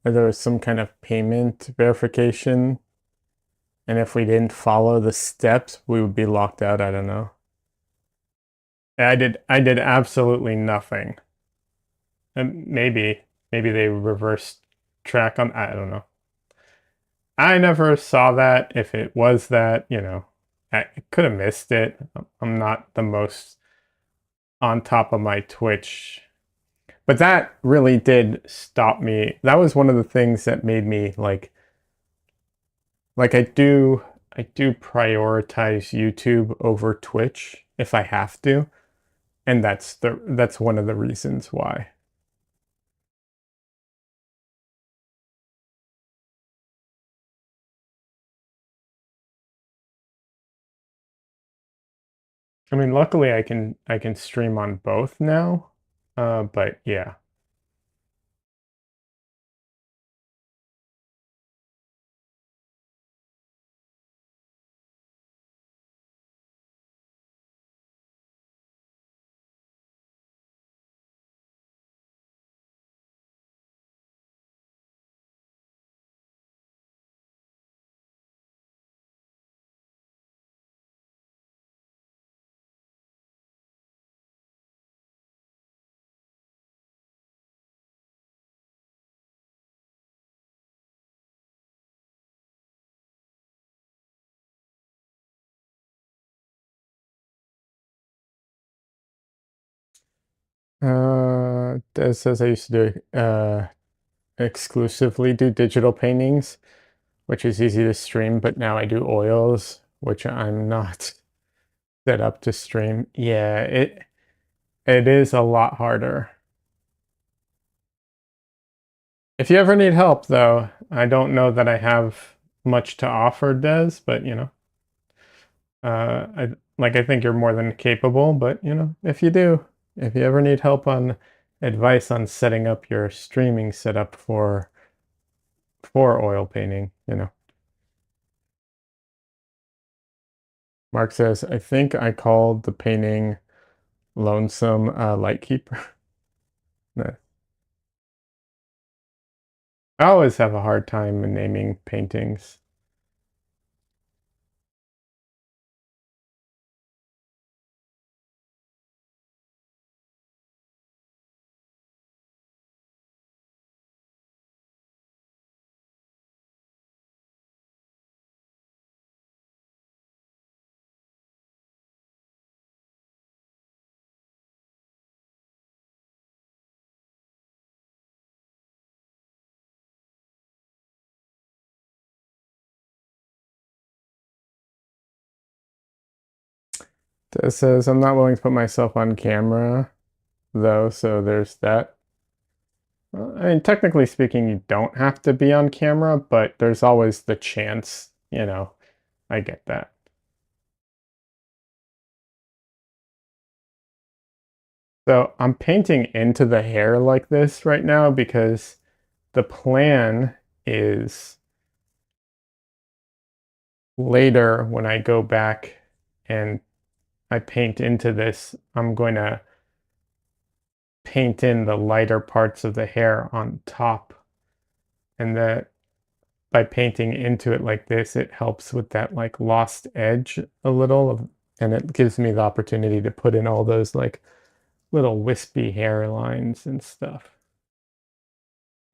S1: or there was some kind of payment verification, and if we didn't follow the steps, we would be locked out. I don't know. I did absolutely nothing. And maybe they reversed track on, I don't know. I never saw that. If it was that, I could have missed it. I'm not the most on top of my Twitch. But that really did stop me. That was one of the things that made me like I do prioritize YouTube over Twitch if I have to, and that's one of the reasons why. I mean, luckily I can stream on both now. But yeah. Des says I used to do exclusively do digital paintings, which is easy to stream, but now I do oils, which I'm not set up to stream. Yeah, it is a lot harder. If you ever need help, though, I don't know that I have much to offer, Des, but you know, I think you're more than capable, but you know, if you do, if you ever need help on advice on setting up your streaming setup for oil painting, you know. Mark says, I think I called the painting Lonesome Lightkeeper. No. I always have a hard time naming paintings. It says, I'm not willing to put myself on camera, though, so there's that. Well, I mean, technically speaking, you don't have to be on camera, but there's always the chance, you know, I get that. So I'm painting into the hair like this right now because the plan is later when I go back and I paint into this, I'm going to paint in the lighter parts of the hair on top. And that by painting into it like this, it helps with that like lost edge a little and it gives me the opportunity to put in all those like little wispy hairlines and stuff.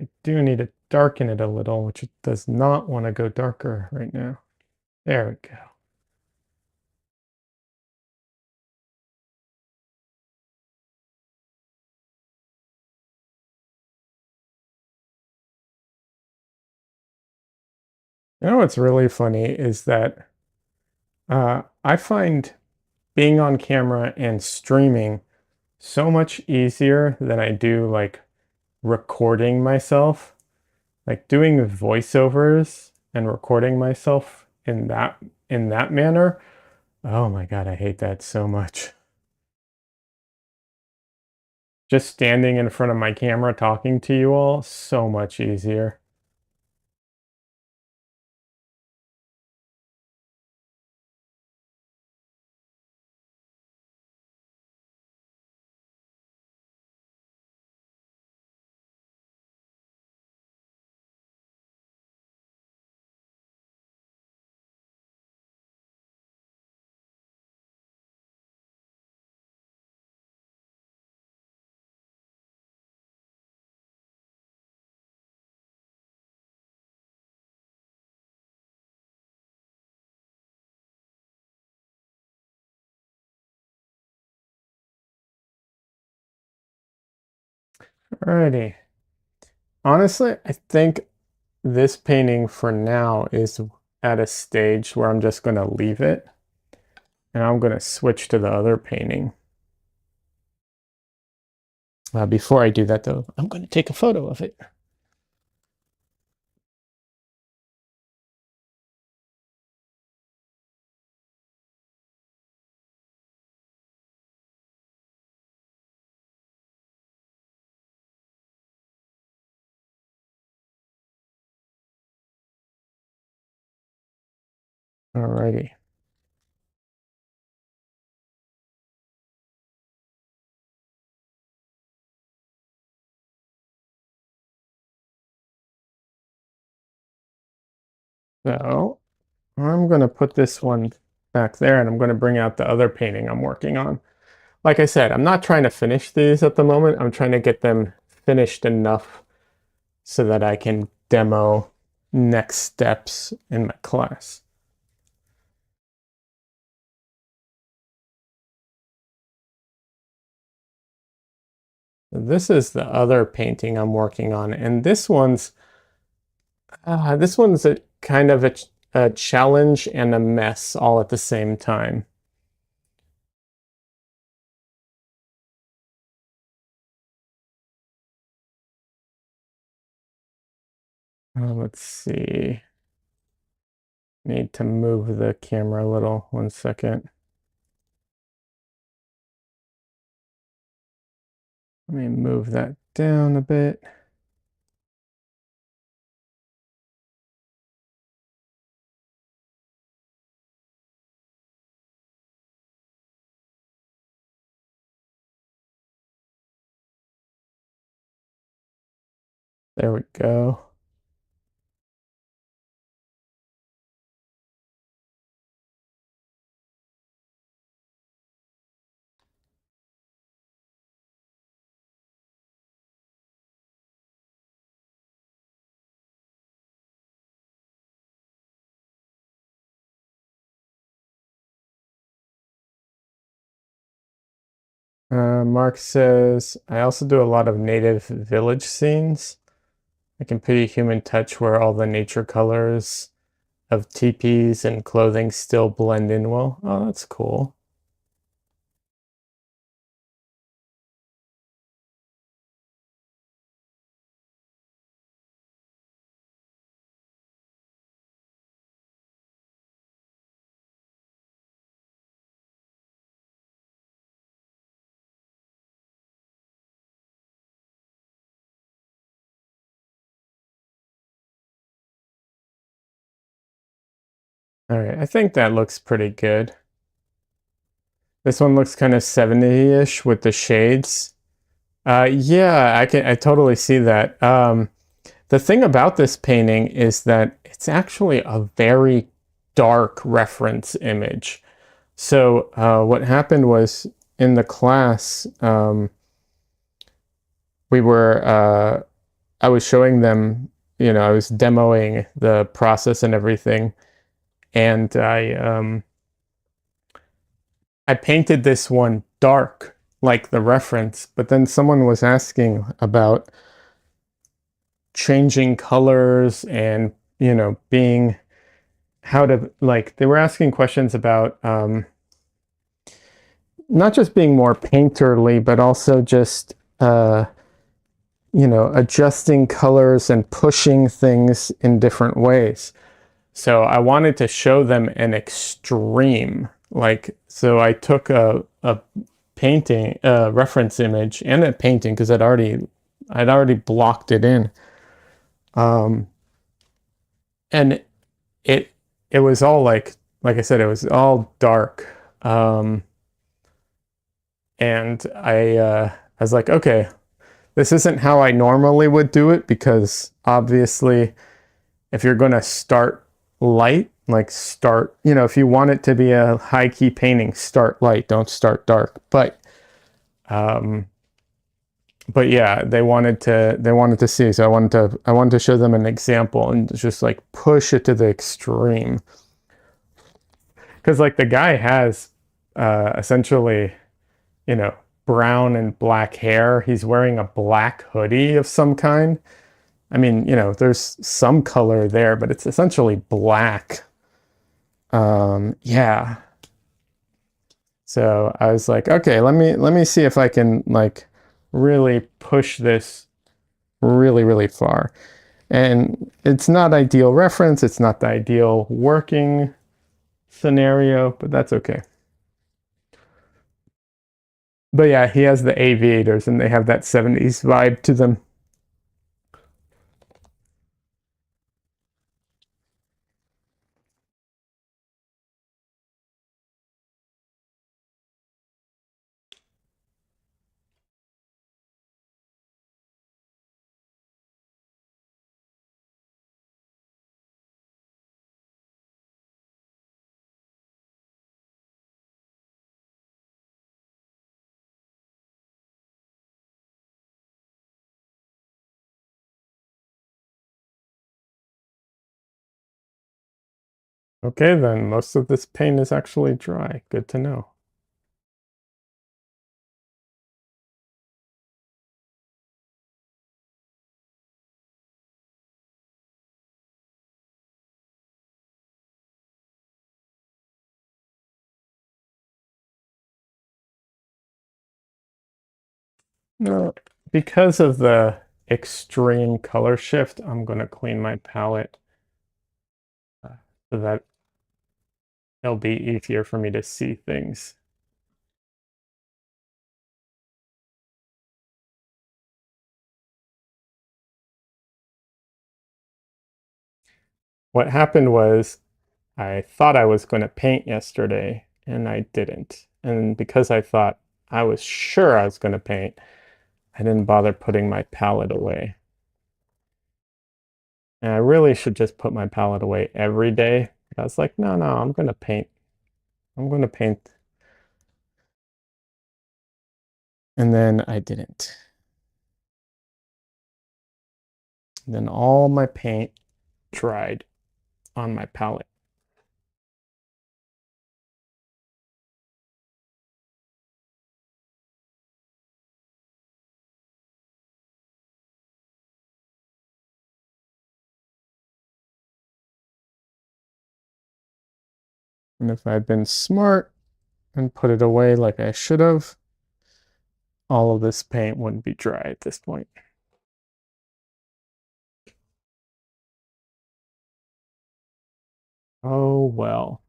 S1: I do need to darken it a little, which it does not want to go darker right now. There we go. You know what's really funny is that I find being on camera and streaming so much easier than I do like recording myself. Like doing voiceovers and recording myself in that manner. Oh my God, I hate that so much. Just standing in front of my camera talking to you all, so much easier. Alrighty. Honestly, I think this painting for now is at a stage where I'm just going to leave it and I'm going to switch to the other painting. Before I do that though, I'm going to take a photo of it. Alrighty. So I'm going to put this one back there and I'm going to bring out the other painting I'm working on. Like I said, I'm not trying to finish these at the moment. I'm trying to get them finished enough so that I can demo next steps in my class. This is the other painting I'm working on, and this one's a kind of a challenge and a mess all at the same time. Let's see. Need to move the camera a little. 1 second. Let me move that down a bit. There we go. Mark says, I also do a lot of native village scenes. I can put a human touch where all the nature colors of teepees and clothing still blend in well. Oh, that's cool. All right, I think that looks pretty good. This one looks kind of 70-ish with the shades. Yeah, I totally see that. The thing about this painting is that it's actually a very dark reference image. So what happened was in the class, I was showing them, I was demoing the process and everything, and I painted this one dark, like the reference, but then someone was asking about changing colors and, being how to, like, they were asking questions about not just being more painterly, but also just, adjusting colors and pushing things in different ways. So I wanted to show them an extreme. So I took a painting, a reference image, and a painting because I'd already blocked it in, and it it was all like I said, it was all dark, and I was like, okay, this isn't how I normally would do it because obviously, if you're going to start light, if you want it to be a high key painting, start light, don't start dark. Um, but yeah, they wanted to see, so I wanted to show them an example and just like push it to the extreme. Because like the guy has essentially, you know, brown and black hair. He's wearing a black hoodie of some kind. I mean, there's some color there, but it's essentially black. Yeah. So I was like, okay, let me see if I can like really push this really, really far. And it's not ideal reference, it's not the ideal working scenario, but that's okay. But yeah, he has the aviators and they have that 70s vibe to them. Okay, then most of this paint is actually dry. Good to know. No, because of the extreme color shift, I'm going to clean my palette so that it'll be easier for me to see things. What happened was I thought I was going to paint yesterday and I didn't. And because I thought I was sure I was going to paint, I didn't bother putting my palette away. And I really should just put my palette away every day. But I was like, no, I'm going to paint. I'm going to paint. And then I didn't. Then all my paint dried on my palette. And if I'd been smart and put it away like I should have, all of this paint wouldn't be dry at this point. Oh well.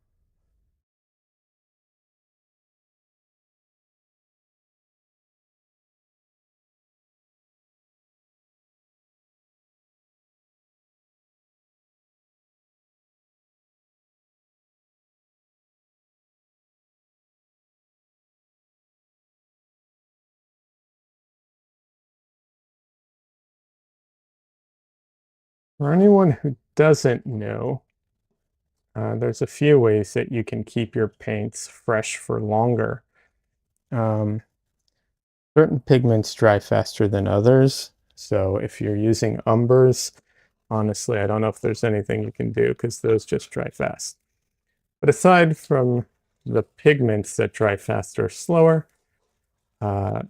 S1: For anyone who doesn't know, there's a few ways that you can keep your paints fresh for longer. Um, certain pigments dry faster than others. So if you're using umbers, honestly, I don't know if there's anything you can do because those just dry fast. But aside from the pigments that dry faster or slower,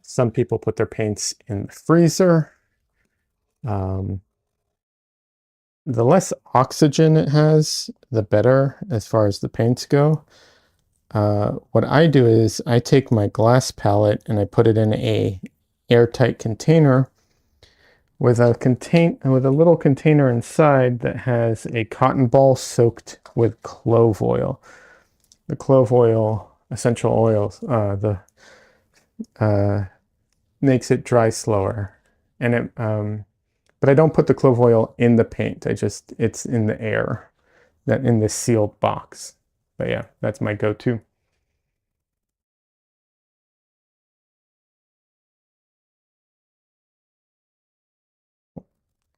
S1: some people put their paints in the freezer. Um, the less oxygen it has, the better as far as the paints go. What I do is I take my glass palette and I put it in a airtight container with a little container inside that has a cotton ball soaked with clove oil. The clove oil, essential oils, the makes it dry slower, and but I don't put the clove oil in the paint. It's in the air, that in this sealed box. But yeah, that's my go-to.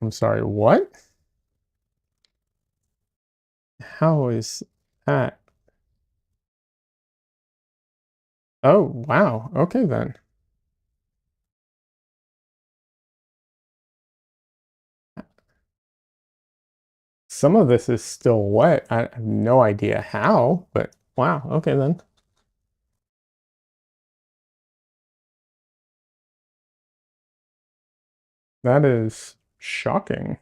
S1: I'm sorry, what? How is that? Oh, wow. Okay, then. Some of this is still wet. I have no idea how, but wow. Okay, then. That is shocking.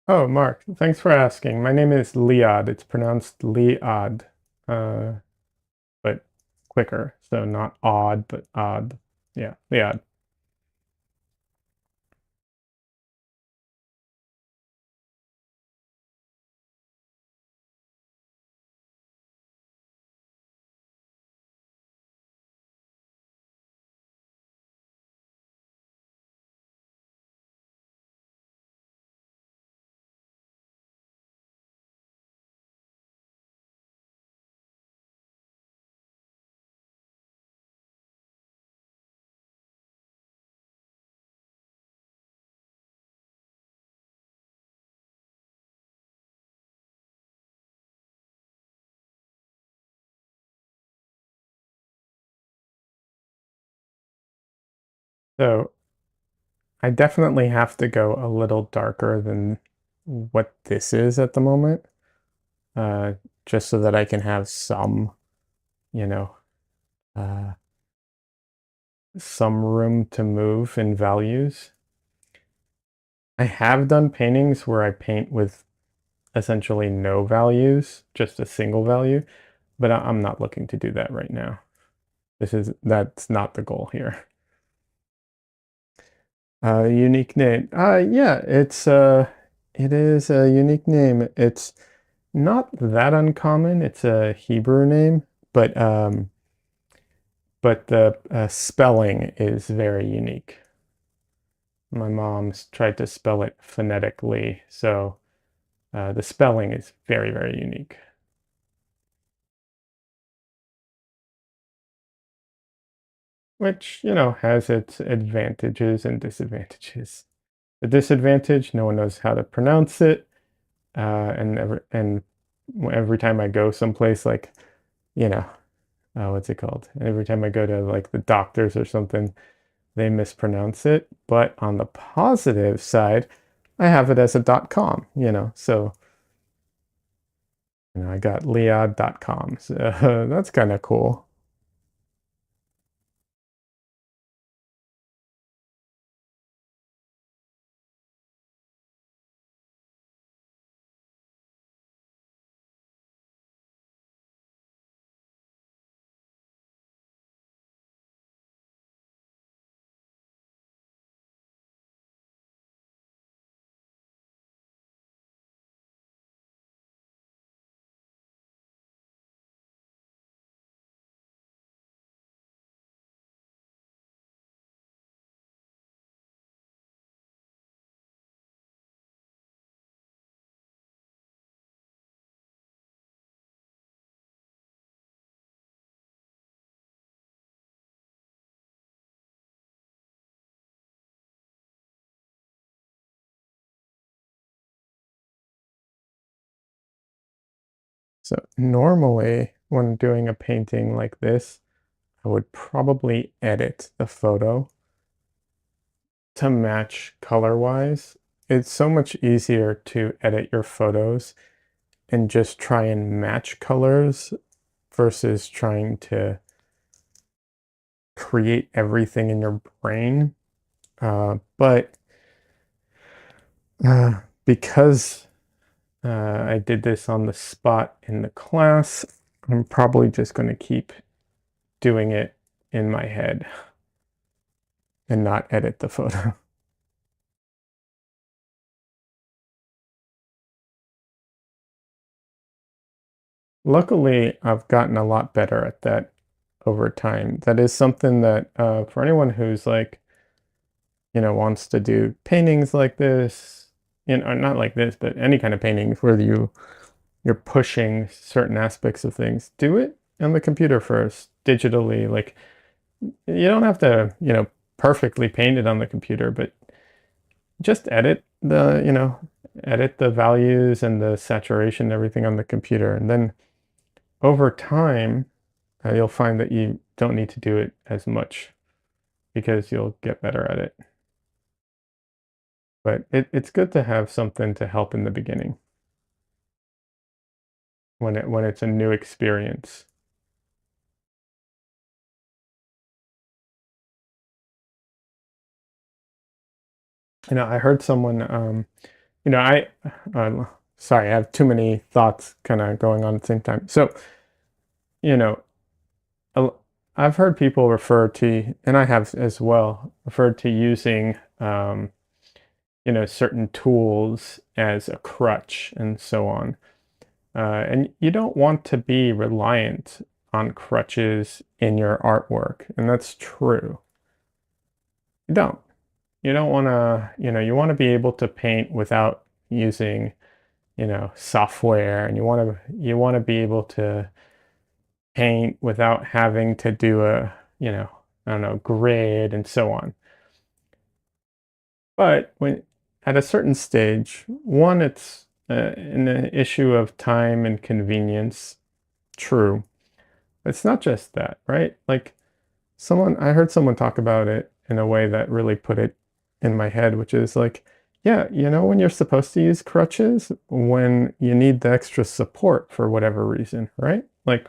S1: Oh, Mark, thanks for asking. My name is Liad. It's pronounced Liad, uh, but quicker. So not odd, but odd. Yeah, Liad. So I definitely have to go a little darker than what this is at the moment, uh, just so that I can have some, you know, uh, some room to move in values. I have done paintings where I paint with essentially no values, just a single value, but I'm not looking to do that right now. That's not the goal here. Unique name. Yeah, it is a unique name. It's not that uncommon. It's a Hebrew name, but the spelling is very unique. My mom's tried to spell it phonetically, so the spelling is very, very unique. Which, has its advantages and disadvantages. The disadvantage, no one knows how to pronounce it, and every time I go someplace like, you know, what's it called? Every time I go to like the doctors or something, they mispronounce it. But on the positive side, I have it as a .com, so I got Leod.com. So that's kind of cool. So normally when doing a painting like this, I would probably edit the photo to match color-wise. It's so much easier to edit your photos and just try and match colors versus trying to create everything in your brain. But because I did this on the spot in the class, I'm probably just going to keep doing it in my head and not edit the photo. Luckily, I've gotten a lot better at that over time. That is something that for anyone who's like, wants to do paintings like this, not like this, but any kind of paintings where you're pushing certain aspects of things, do it on the computer first, digitally. Like you don't have to, perfectly paint it on the computer, but just edit the values and the saturation, everything on the computer. And then over time, you'll find that you don't need to do it as much because you'll get better at it. But it's good to have something to help in the beginning when it's a new experience. I heard someone, I, uh, sorry, I have too many thoughts kind of going on at the same time. So, you know, a- I've heard people refer to, and I have as well, referred to using, certain tools as a crutch and so on. And you don't want to be reliant on crutches in your artwork, and that's true. You don't. You don't want to, you want to be able to paint without using, software, and you want to be able to paint without having to do a, I don't know, grid and so on. But when at a certain stage, one, it's an issue of time and convenience. True. It's not just that, right? Like I heard someone talk about it in a way that really put it in my head, which is like, yeah, when you're supposed to use crutches, when you need the extra support for whatever reason, right? Like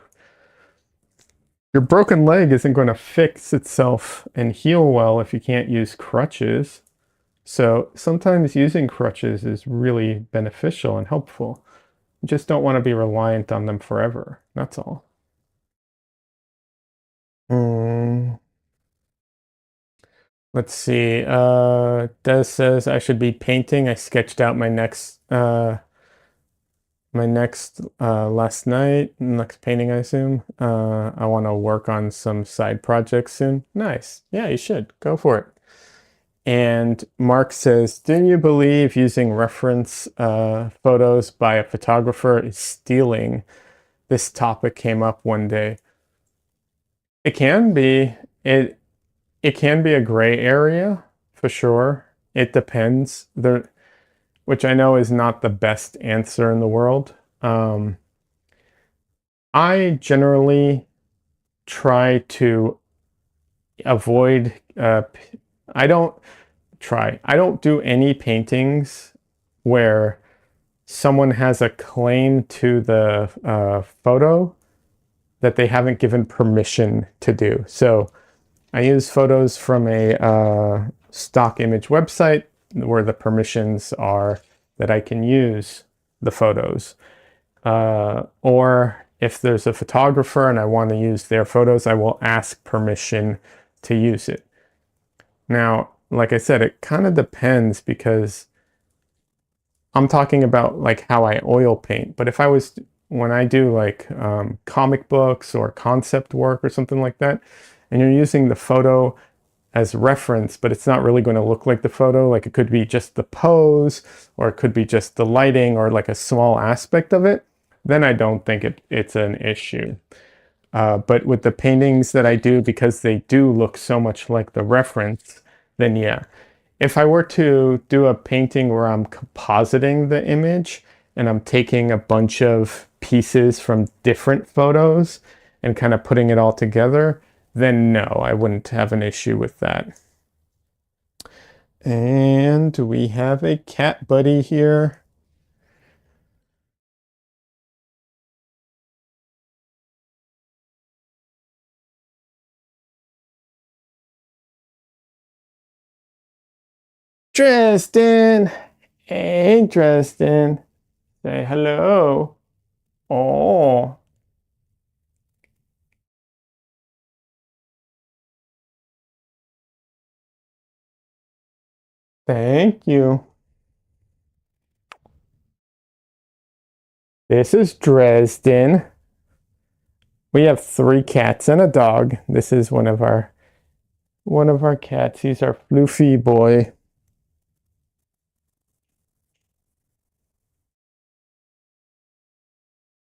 S1: your broken leg isn't going to fix itself and heal well if you can't use crutches. So sometimes using crutches is really beneficial and helpful. You just don't want to be reliant on them forever. That's all. Mm, let's see. Des says I should be painting. I sketched out my next last night, next painting, I assume. I want to work on some side projects soon. Nice. Yeah, you should. Go for it. And Mark says, do you believe using reference photos by a photographer is stealing? This topic came up one day. It can be. It can be a gray area for sure. It depends. Which I know is not the best answer in the world. I generally try to avoid. I don't try. I don't do any paintings where someone has a claim to the photo that they haven't given permission to do. So I use photos from a stock image website where the permissions are that I can use the photos. Or if there's a photographer and I want to use their photos, I will ask permission to use it. Now, like I said, it kind of depends because I'm talking about like how I oil paint. But if I was, when I do like comic books or concept work or something like that, and you're using the photo as reference, but it's not really going to look like the photo, like it could be just the pose, or it could be just the lighting, or like a small aspect of it, then I don't think it's an issue. But with the paintings that I do, because they do look so much like the reference, then yeah. If I were to do a painting where I'm compositing the image and I'm taking a bunch of pieces from different photos and kind of putting it all together, then no, I wouldn't have an issue with that. And we have a cat buddy here. Tristan! Hey, Tristan. Say hello. Oh, thank you. This is Dresden. We have 3 cats and a dog. This is one of our cats. He's our floofy boy.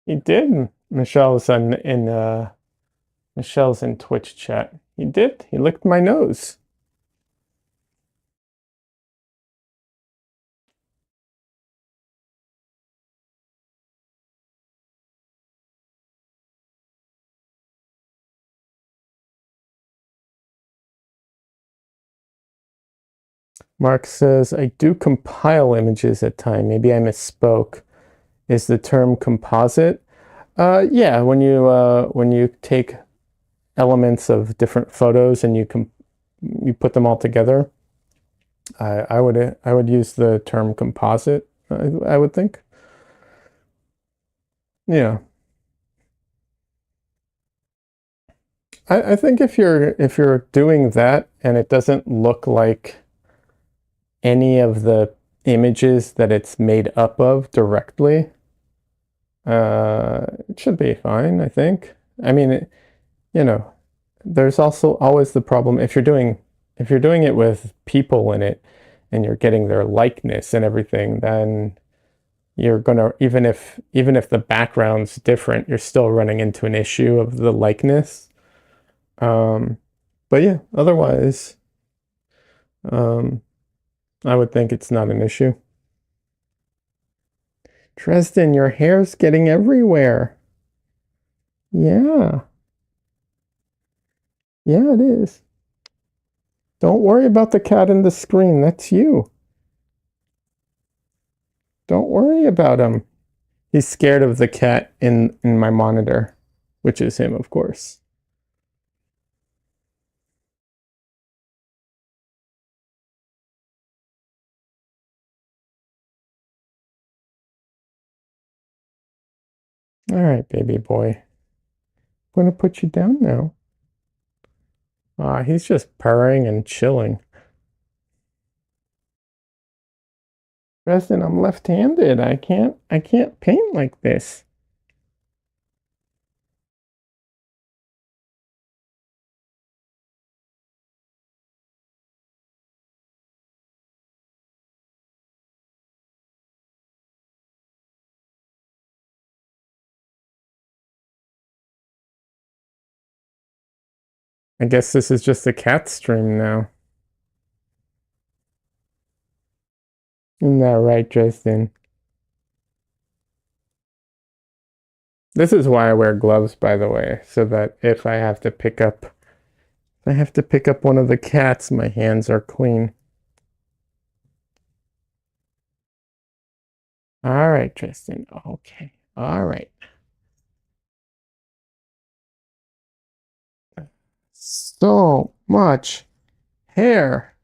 S1: He did. Michelle's in Twitch chat. He did. He licked my nose. Mark says, I do compile images at time. Maybe I misspoke. Is the term composite? Yeah, when you take elements of different photos and you put them all together, I would use the term composite, I would think. Yeah. I think if you're doing that and it doesn't look like any of the images that it's made up of directly, it should be fine, I think. I mean, you know, there's also always the problem if you're doing it with people in it and you're getting their likeness and everything, then you're gonna even if the background's different, you're still running into an issue of the likeness. Um, but yeah, otherwise, um, I would think it's not an issue. Dresden, your hair's getting everywhere. Yeah, yeah, it is. Don't worry about the cat in the screen. That's you. Don't worry about him. He's scared of the cat in my monitor, which is him, of course. All right, baby boy. I'm gonna put you down now. He's just purring and chilling. Preston, I'm left-handed. I can't paint like this. I guess this is just a cat stream now. Isn't that right, Justin? This is why I wear gloves, by the way, so that if I have to pick up one of the cats, my hands are clean. All right, Tristan. Okay. All right. So much hair.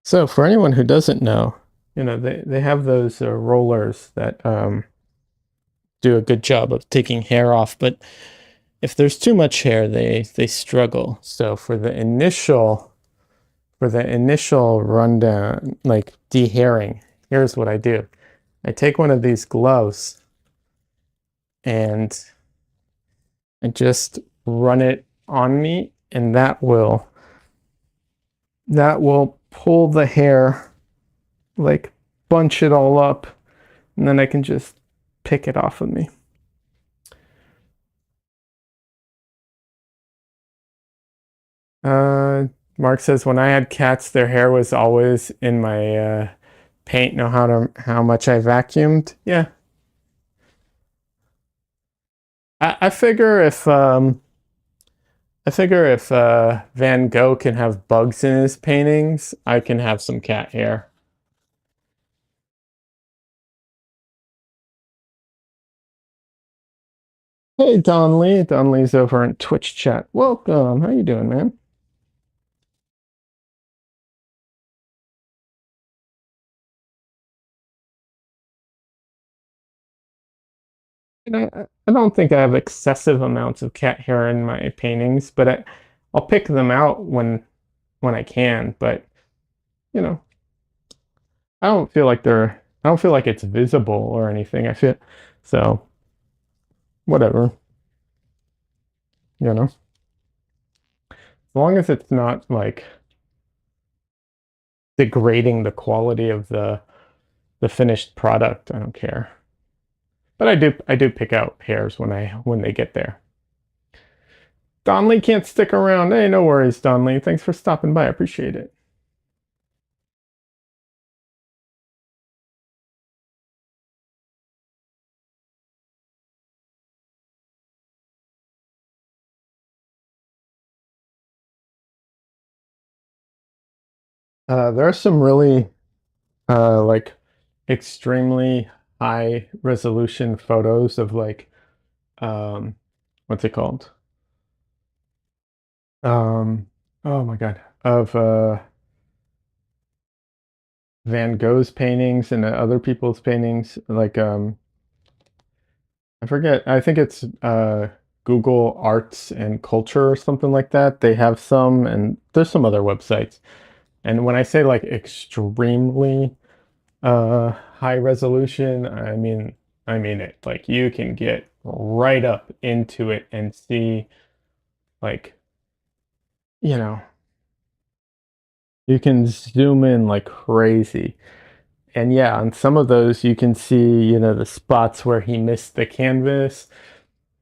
S1: So for anyone who doesn't know, they have those rollers that do a good job of taking hair off, but if there's too much hair, they struggle. So for the initial rundown, like dehairing, here's what I do. I take one of these gloves and I just run it on me, and that will pull the hair, like bunch it all up, and then I can just pick it off of me. Uh, Mark says when I had cats, their hair was always in my paint. Know how much I vacuumed? Yeah, I figure if Van Gogh can have bugs in his paintings, I can have some cat hair. Hey, Don Lee. Don Lee's over in Twitch chat. Welcome. How you doing, man? And I don't think I have excessive amounts of cat hair in my paintings, but I'll pick them out when I can. But you know, I don't feel like it's visible or anything. I feel so whatever, you know. As long as it's not like degrading the quality of the finished product, I don't care. But I do pick out hairs when they get there. Donley can't stick around. Hey, no worries, Donley. Thanks for stopping by. I appreciate it. There are some really like extremely high resolution photos of like um what's it called? Oh my God, of Van Gogh's paintings and other people's paintings. Like I forget. I think it's Google Arts and Culture or something like that. They have some, and there's some other websites. And when I say like extremely high resolution, I mean it. Like you can get right up into it and see like, you know, you can zoom in like crazy. And yeah, on some of those you can see, the spots where he missed the canvas,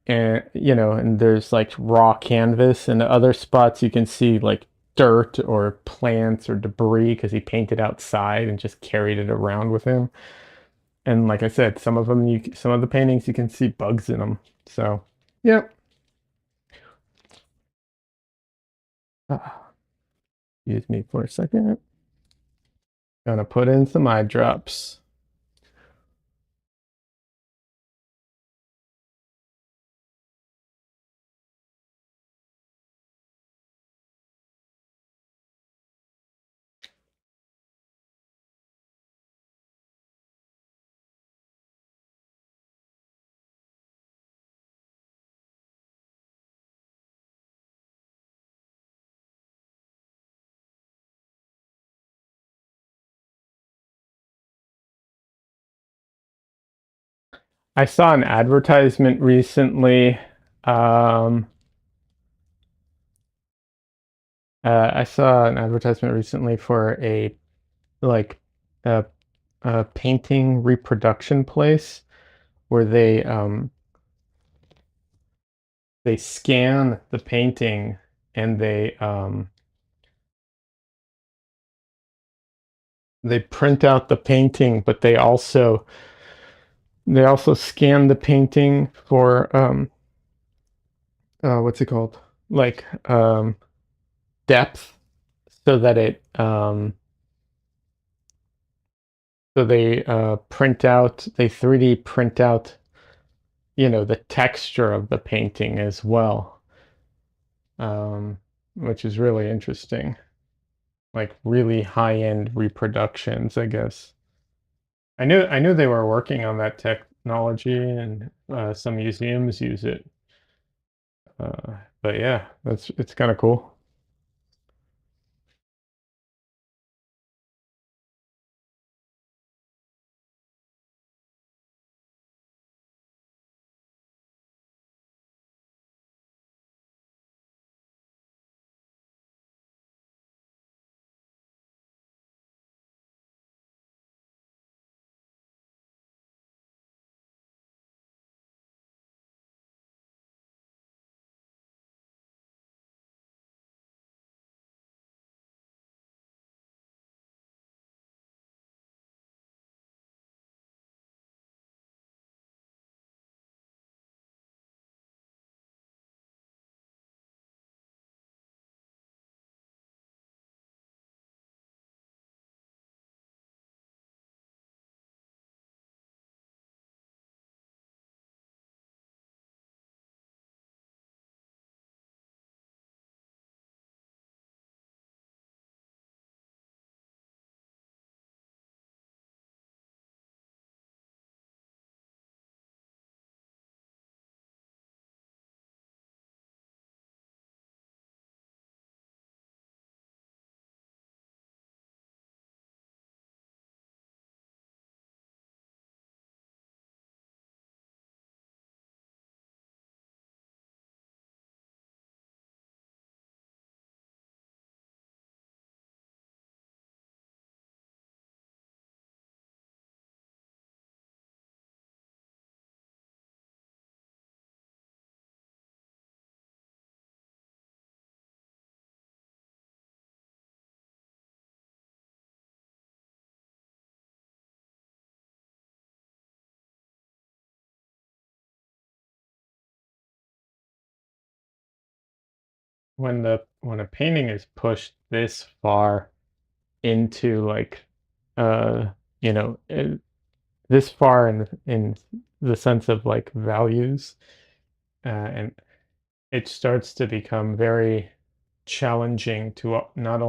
S1: and and there's like raw canvas, and other spots you can see like dirt or plants or debris because he painted outside and just carried it around with him. And like I said, some of the paintings you can see bugs in them. So, yep. Excuse me for a second. Gonna put in some eye drops. I saw an advertisement recently. Um, I saw an advertisement recently for like a, a painting reproduction place where they scan the painting, and they print out the painting, but they also scan the painting for what's it called? Like depth, so that it so they 3D print out, the texture of the painting as well, um, which is really interesting. Like really high-end reproductions, I guess. I knew they were working on that technology, and some museums use it. But yeah, it's kind of cool. When a painting is pushed this far into like uh you know uh, this far in the sense of like values, and it starts to become very challenging to not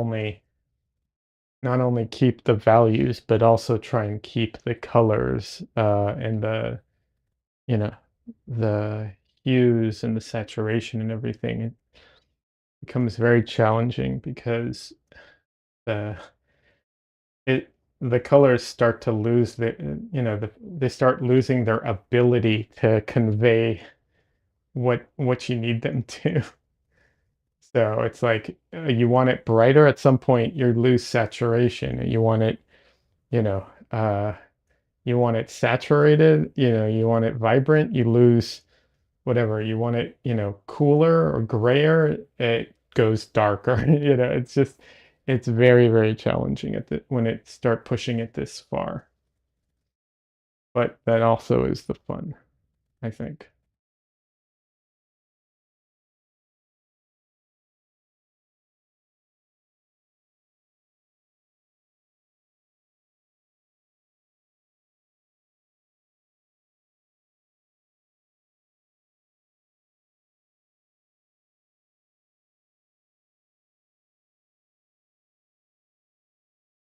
S1: only keep the values, but also try and keep the colors, and you know the hues and the saturation and everything. It becomes very challenging because the it the colors start to lose they start losing their ability to convey what you need them to. So it's like, you want it brighter, at some point you lose saturation, and you want it, you know you want it saturated, you want it vibrant, you lose whatever. You want it, cooler or grayer, it goes darker. It's very, very challenging when it start pushing it this far. But that also is the fun, I think.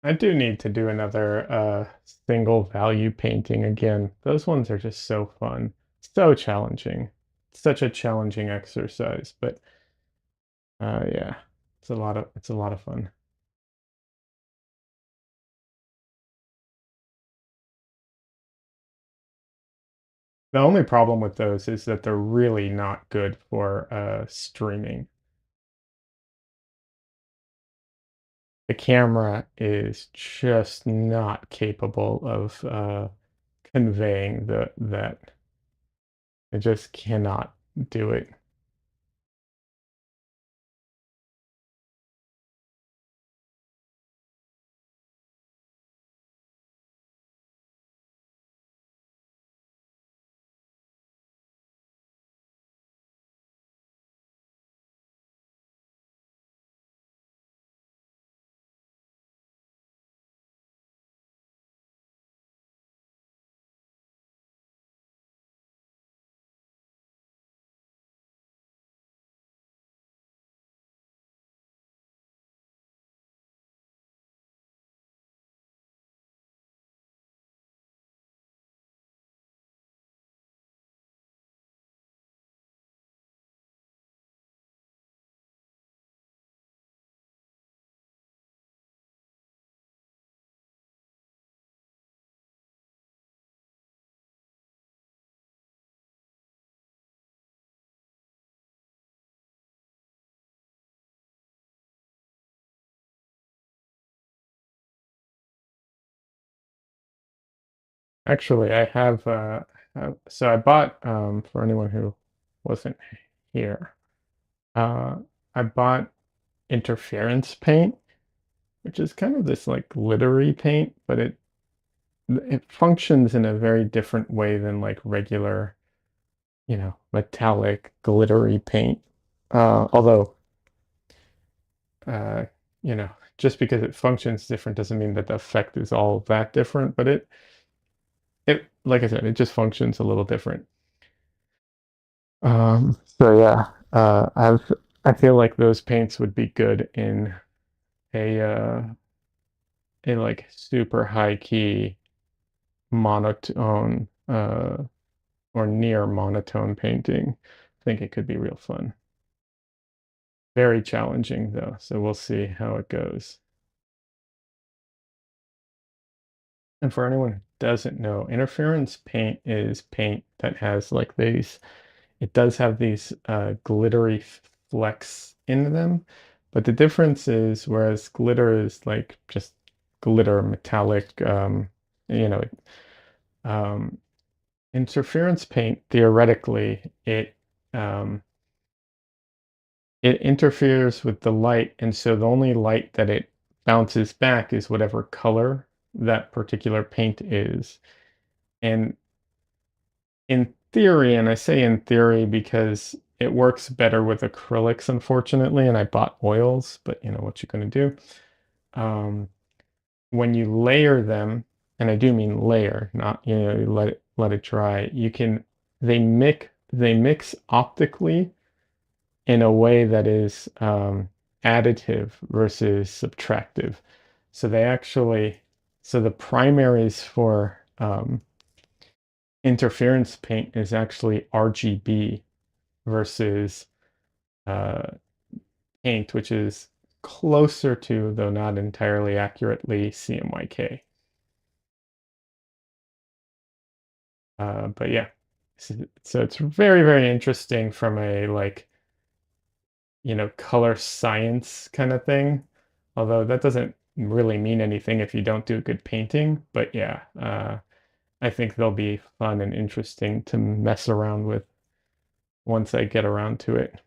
S1: I do need to do another single value painting again. Those ones are just so fun. So challenging. Such a challenging exercise, but yeah, it's a lot of fun. The only problem with those is that they're really not good for streaming. The camera is just not capable of conveying that. It just cannot do it. Actually, I have so I bought for anyone who wasn't here, uh I bought interference paint, which is kind of this like glittery paint, but it functions in a very different way than like regular, metallic glittery paint. Although uh, you know, just because it functions different doesn't mean that the effect is all that different, but it like I said, it just functions a little different. So yeah, I feel like those paints would be good in a like super high key monotone or near monotone painting. I think it could be real fun. Very challenging though, so we'll see how it goes. And for anyone who doesn't know, interference paint is paint that has like these, it does have these glittery flecks in them, but the difference is whereas glitter is like just glitter metallic, you know, um, interference paint theoretically um, it interferes with the light, and so the only light that it bounces back is whatever color that particular paint is. And in theory, and I say in theory because it works better with acrylics, unfortunately, and I bought oils, but what you're going to do. When you layer them, and I do mean layer, not you let it dry, they mix optically in a way that is additive versus subtractive. So they actually, so the primaries for interference paint is actually RGB versus uh, paint, which is closer to, though not entirely accurately, CMYK. But yeah, so it's very, very interesting from a color science kind of thing. Although that doesn't really mean anything if you don't do good painting. But yeah, I think they'll be fun and interesting to mess around with once I get around to it.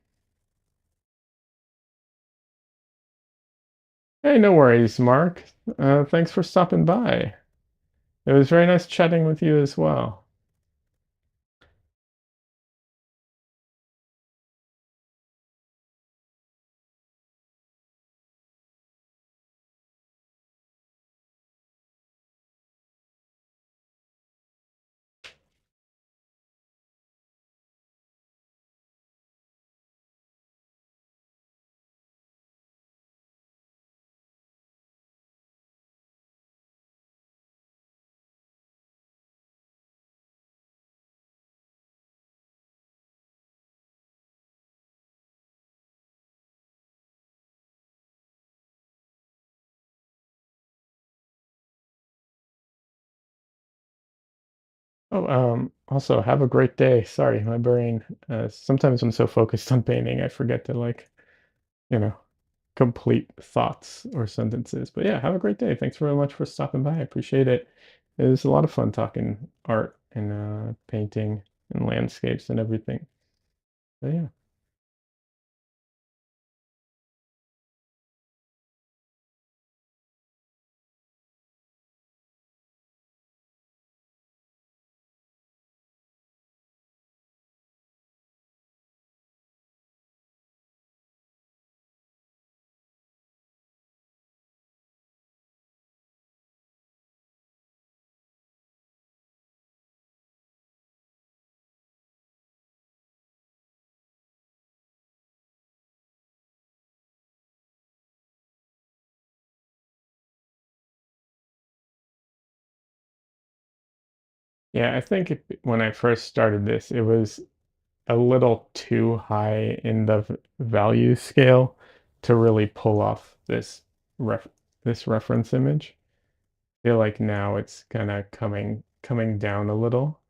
S1: Hey, no worries, Mark. Thanks for stopping by. It was very nice chatting with you as well. Oh, also have a great day. Sorry, my brain, sometimes I'm so focused on painting, I forget to like, you know, complete thoughts or sentences. But yeah, have a great day. Thanks very much for stopping by. I appreciate it. It was a lot of fun talking art and painting and landscapes and everything. But yeah. Yeah, I think when I first started this, it was a little too high in the value scale to really pull off ref this reference image. I feel like now it's kind of coming down a little.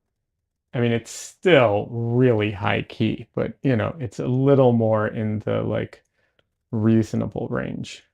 S1: I mean, it's still really high key, but it's a little more in the like reasonable range.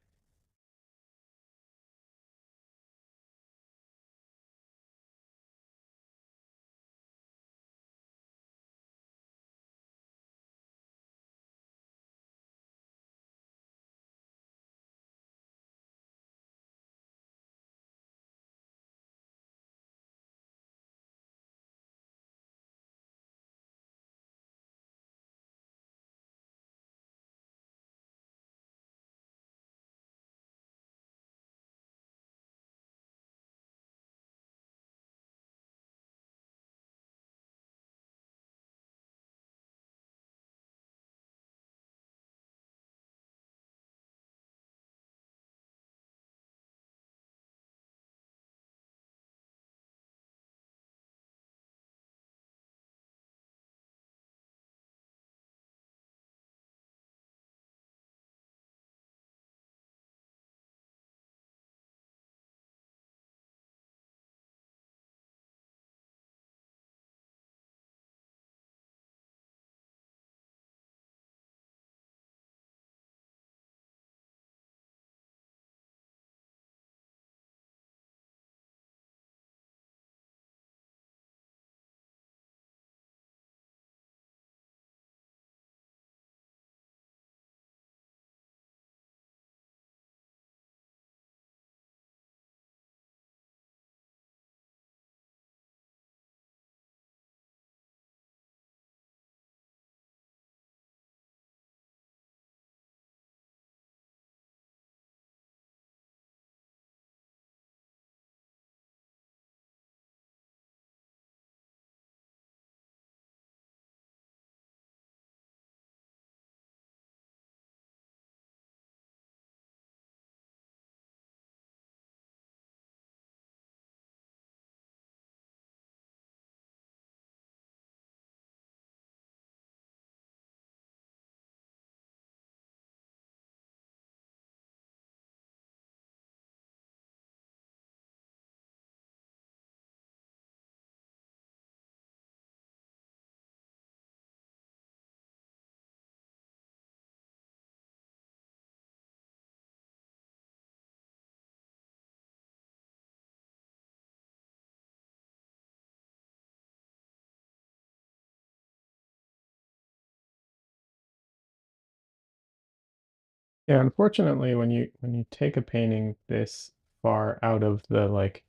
S1: Yeah, unfortunately, when you take a painting this far out of the like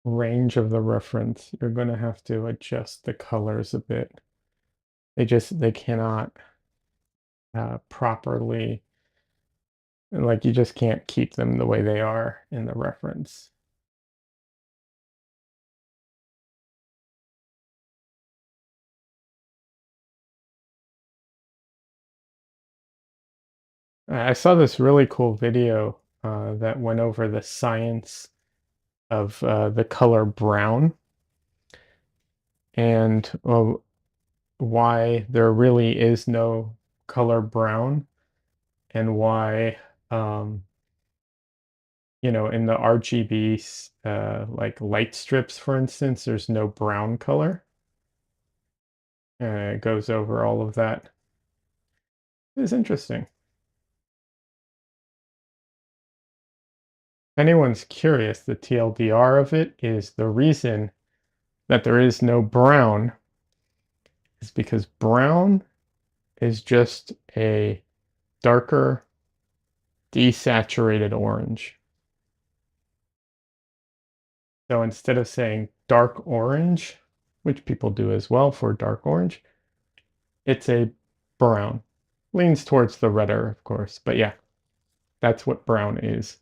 S1: range of the reference, you're going to have to adjust the colors a bit. They cannot properly, like, you just can't keep them the way they are in the reference. I saw this really cool video that went over the science of the color brown and why there really is no color brown, and why um, in the RGB like light strips, for instance, there's no brown color. It goes over all of that. It's interesting. If anyone's curious, the TLDR of it is the reason that there is no brown is because brown is just a darker, desaturated orange. So instead of saying dark orange, which people do as well for dark orange, it's a brown. Leans towards the redder, of course, but yeah, that's what brown is.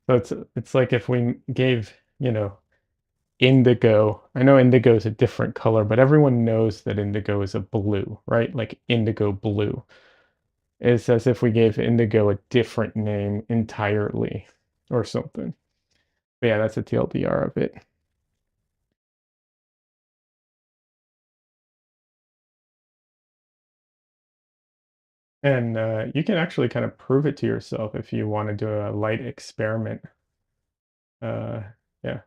S1: So it's like if we gave, indigo. I know indigo is a different color, but everyone knows that indigo is a blue, right? Like indigo blue. It's as if we gave indigo a different name entirely or something. But yeah, that's a TLDR of it. And you can actually kind of prove it to yourself if you want to do a light experiment. Uh, yeah.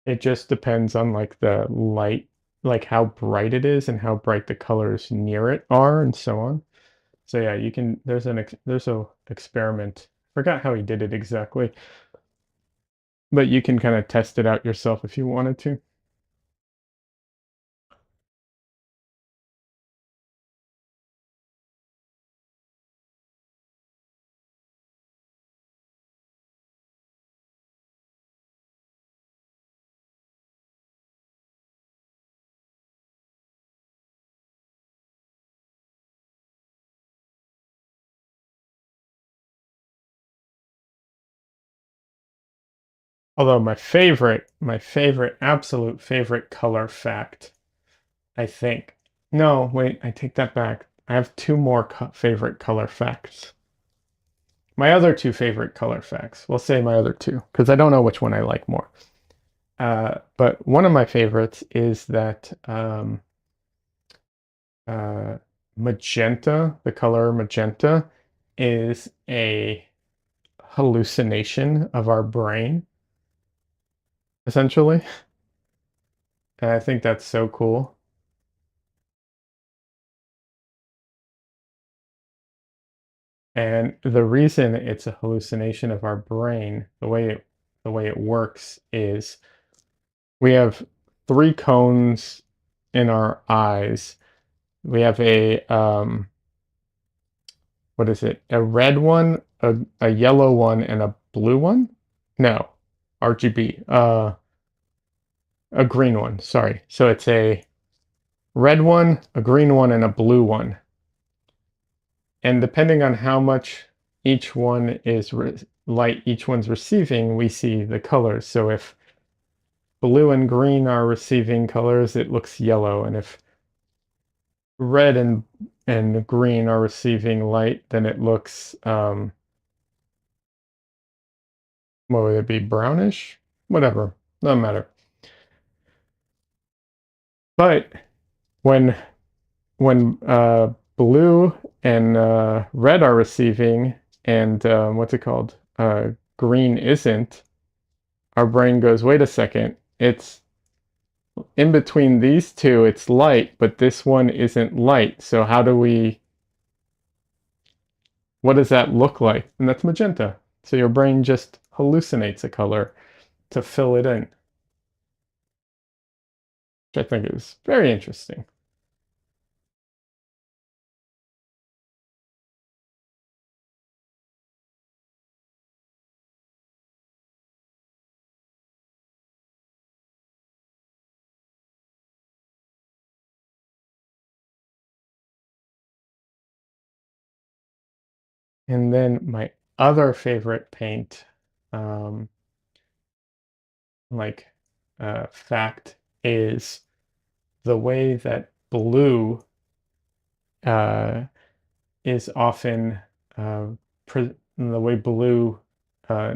S1: It just depends on like the light, like how bright it is and how bright the colors near it are and so on. So yeah, you can, there's a experiment. Forgot how he did it exactly, but you can kind of test it out yourself if you wanted to. Although my favorite, absolute favorite color fact, I think. No, wait, I take that back. I have two more favorite color facts. My other two favorite color facts. We'll say my other two, because I don't know which one I like more. But one of my favorites is that uh, magenta, the color magenta, is a hallucination of our brain, essentially. And I think that's so cool. And the reason it's a hallucination of our brain, the way it works is we have three cones in our eyes. We have a what is it? A red one, a yellow one, and a blue one? No, RGB. A green one. Sorry. So it's a red one, a green one, and a blue one. And depending on how much each one is light each one's receiving, we see the colors. So if blue and green are receiving colors, it looks yellow. And if red and green are receiving light, then it looks what would it be? Brownish? Whatever. Doesn't matter. But when blue and red are receiving, and what's it called? Green isn't, our brain goes, wait a second, it's in between these two, it's light, but this one isn't light. So what does that look like? And that's magenta. So your brain just hallucinates a color to fill it in. which I think is very interesting. And then my other favorite paint, um, like fact, is the way that blue uh, is often uh, the way blue uh,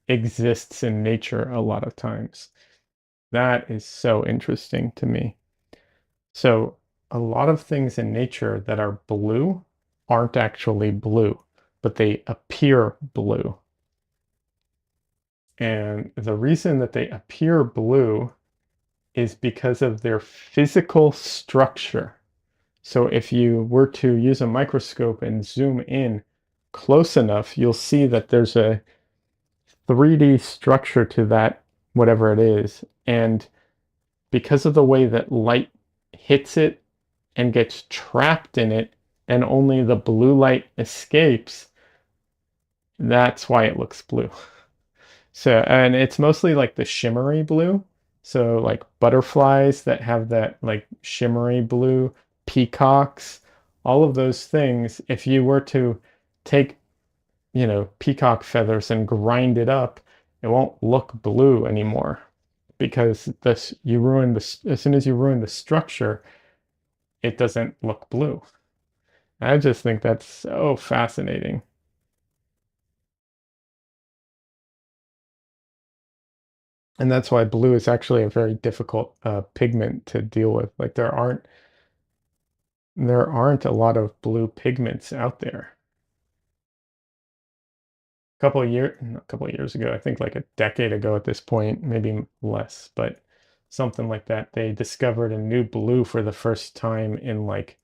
S1: exists in nature a lot of times. That is so interesting to me. So, a lot of things in nature that are blue aren't actually blue, but they appear blue. And the reason that they appear blue is because of their physical structure. So if you were to use a microscope and zoom in close enough, you'll see that there's a 3D structure to that, whatever it is. And because of the way that light hits it and gets trapped in it, and only the blue light escapes, that's why it looks blue. So, and it's mostly like the shimmery blue. So, like butterflies that have that like shimmery blue, peacocks, all of those things. If you were to take, peacock feathers and grind it up, it won't look blue anymore because this you ruin the as soon as you ruin the structure, it doesn't look blue. I just think that's so fascinating. And that's why blue is actually a very difficult pigment to deal with. Like there aren't a lot of blue pigments out there. A couple of years ago, I think like a decade ago at this point, maybe less, but something like that, they discovered a new blue for the first time in like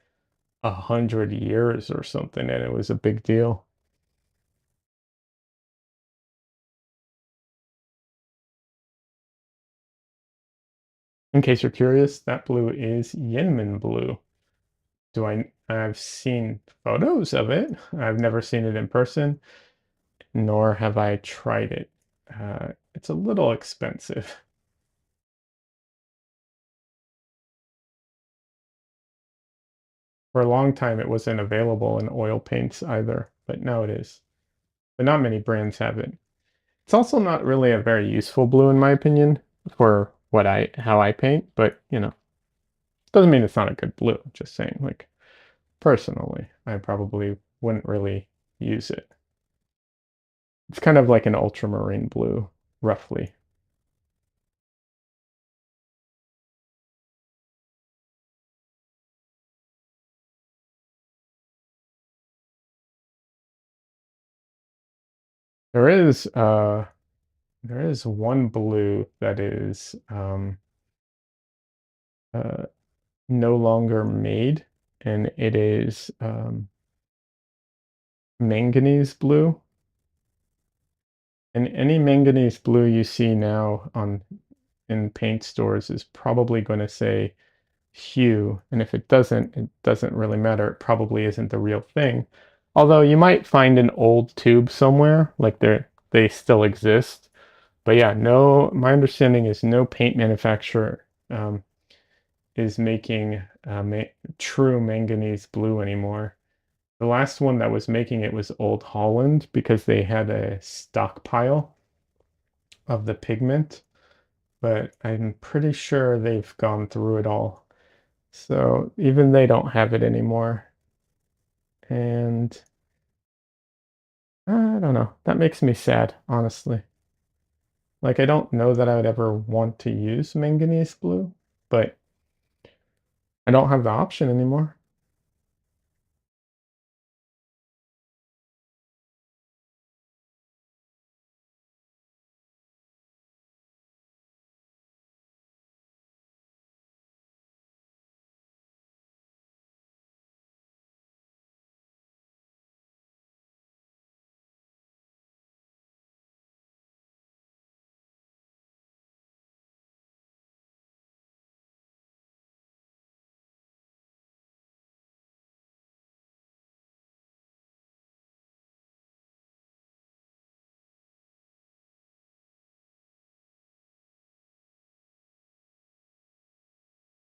S1: 100 years or something, and it was a big deal. In case you're curious, that blue is Yinmin blue. I've seen photos of it. I've never seen it in person, nor have I tried it. It's a little expensive. For a long time, it wasn't available in oil paints either, but now it is. But not many brands have it. It's also not really a very useful blue, in my opinion, for how I paint. But doesn't mean it's not a good blue. Just saying, like personally, I probably wouldn't really use it. It's kind of like an ultramarine blue, roughly. There is uh there is one blue that is uh, no longer made, and it is manganese blue. And any manganese blue you see now on in paint stores is probably going to say hue, and if it doesn't really matter. It probably isn't the real thing. Although you might find an old tube somewhere, like they still exist. But yeah, no, my understanding is no paint manufacturer is making true manganese blue anymore. The last one that was making it was Old Holland because they had a stockpile of the pigment, but I'm pretty sure they've gone through it all. So even they don't have it anymore. And I don't know. That makes me sad, honestly. Like, I don't know that I would ever want to use manganese blue, but I don't have the option anymore.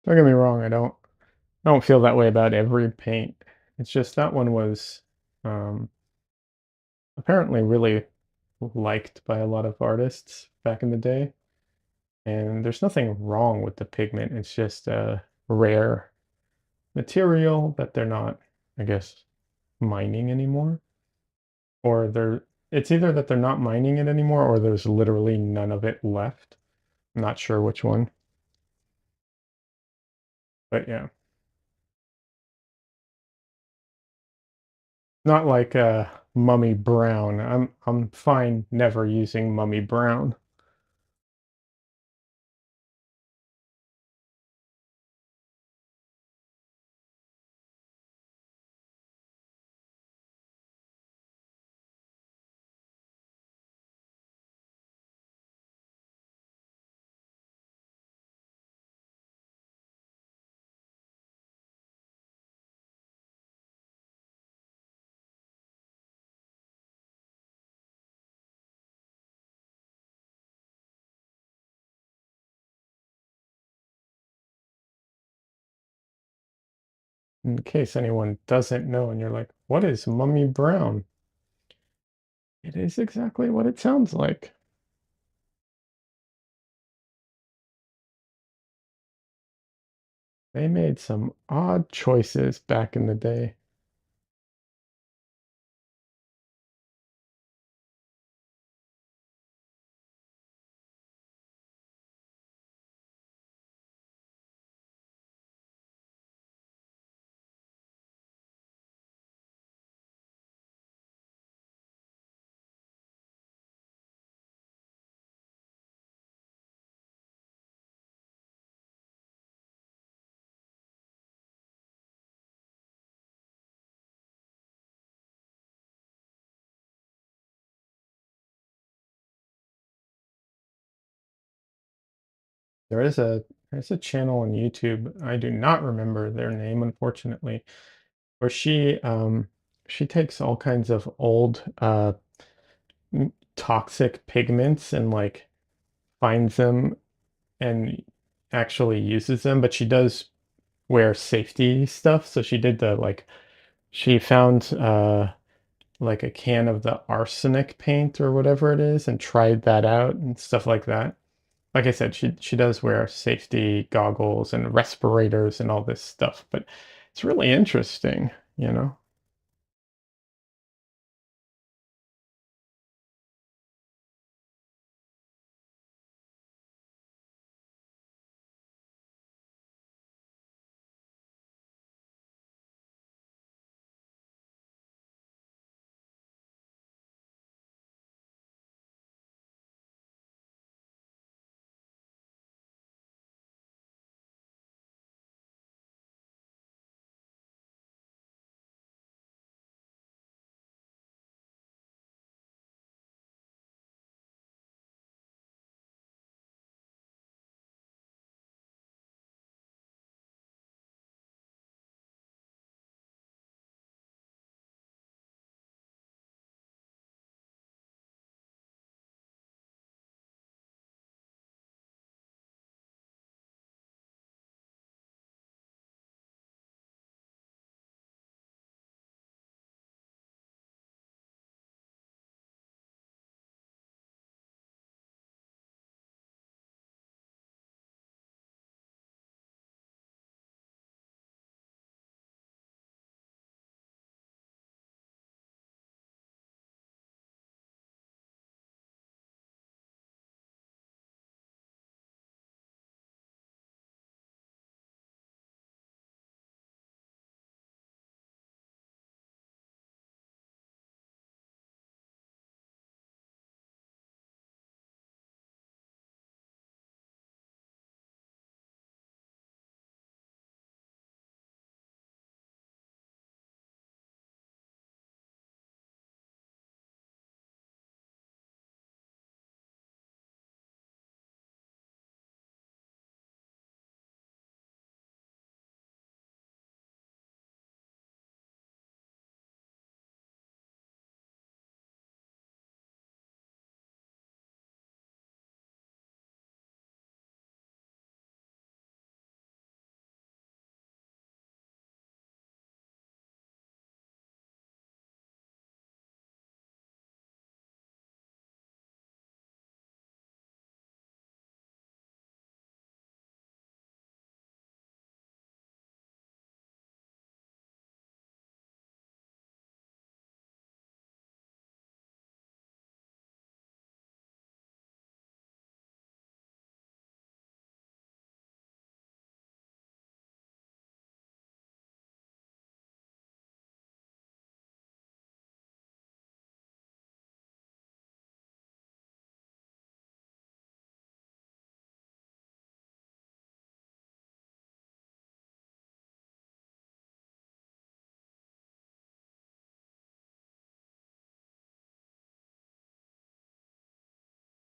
S1: Don't get me wrong, I don't feel that way about every paint. It's just that one was um, apparently really liked by a lot of artists back in the day. And there's nothing wrong with the pigment. It's just a rare material that they're not, I guess, mining anymore. Or it's either that they're not mining it anymore or there's literally none of it left. I'm not sure which one. But yeah. Not like mummy brown. I'm fine never using mummy brown. In case anyone doesn't know and you're like, what is mummy brown? It is exactly what it sounds like. They made some odd choices back in the day. There's a channel on YouTube. I do not remember their name, unfortunately, where she takes all kinds of old toxic pigments and like finds them and actually uses them, but she does wear safety stuff. So she did the like she found like a can of the arsenic paint or whatever it is and tried that out and stuff like that. Like I said, she does wear safety goggles and respirators and all this stuff, but it's really interesting, you know.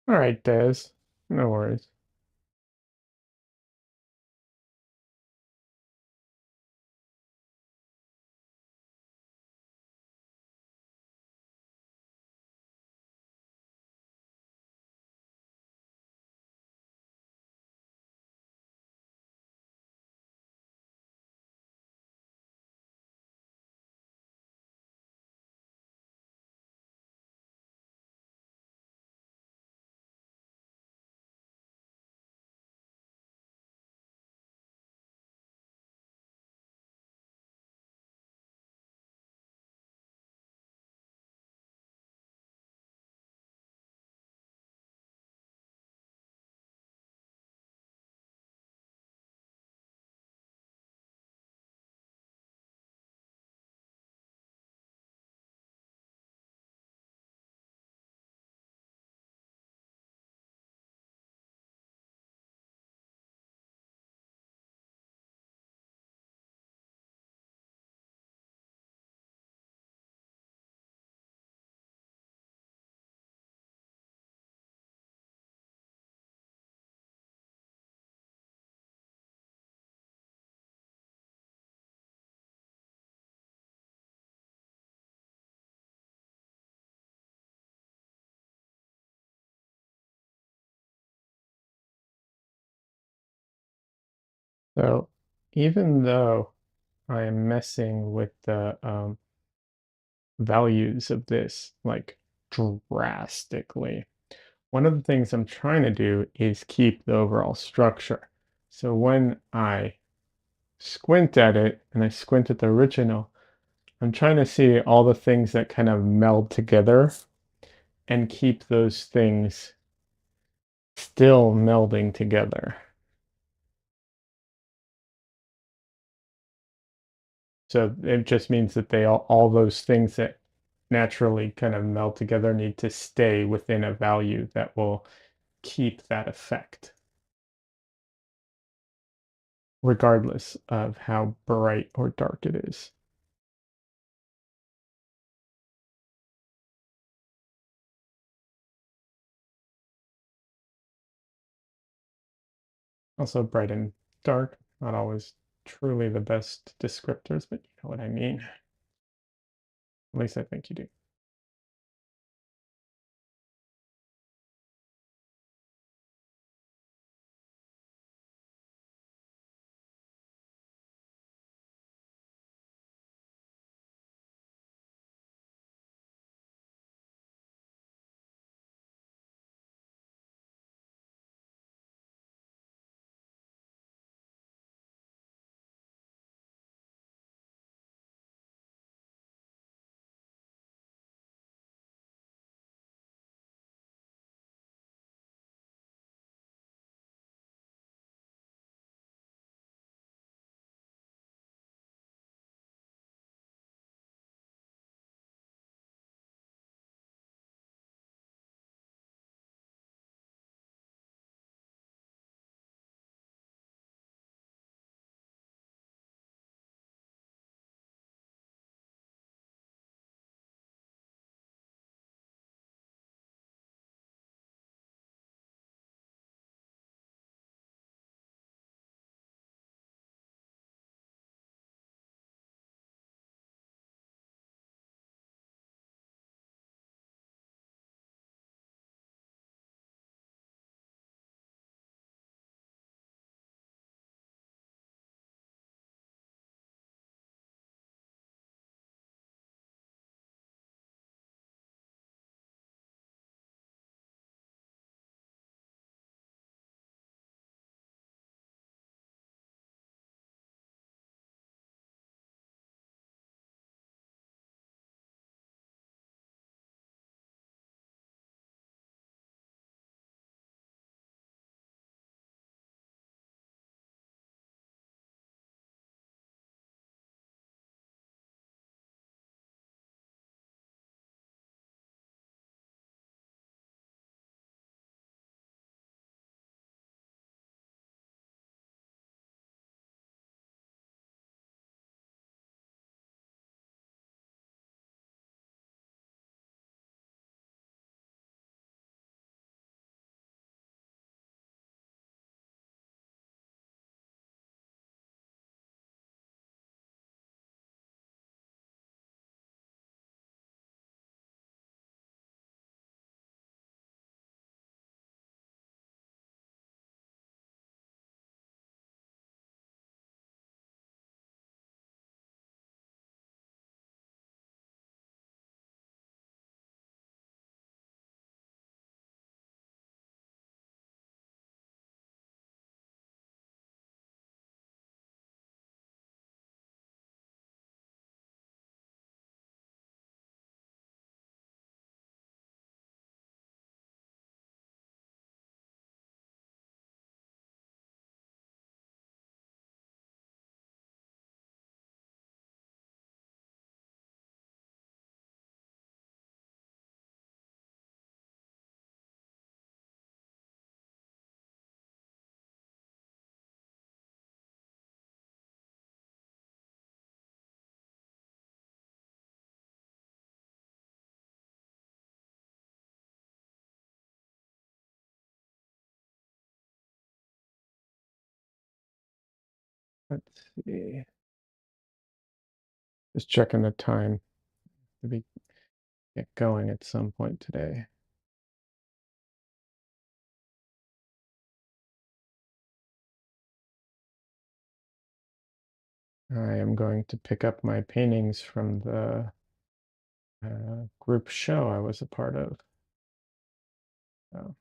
S1: All right, Des. No worries. So even though I am messing with the values of this like drastically, one of the things I'm trying to do is keep the overall structure. So when I squint at it and I squint at the original, I'm trying to see all the things that kind of meld together and keep those things still melding together. So it just means that all those things that naturally kind of meld together need to stay within a value that will keep that effect, regardless of how bright or dark it is. Also, bright and dark, not always truly the best descriptors, but you know what I mean. At least I think you do. Let's see. Just checking the time to be get going at some point today. I am going to pick up my paintings from the group show I was a part of. So,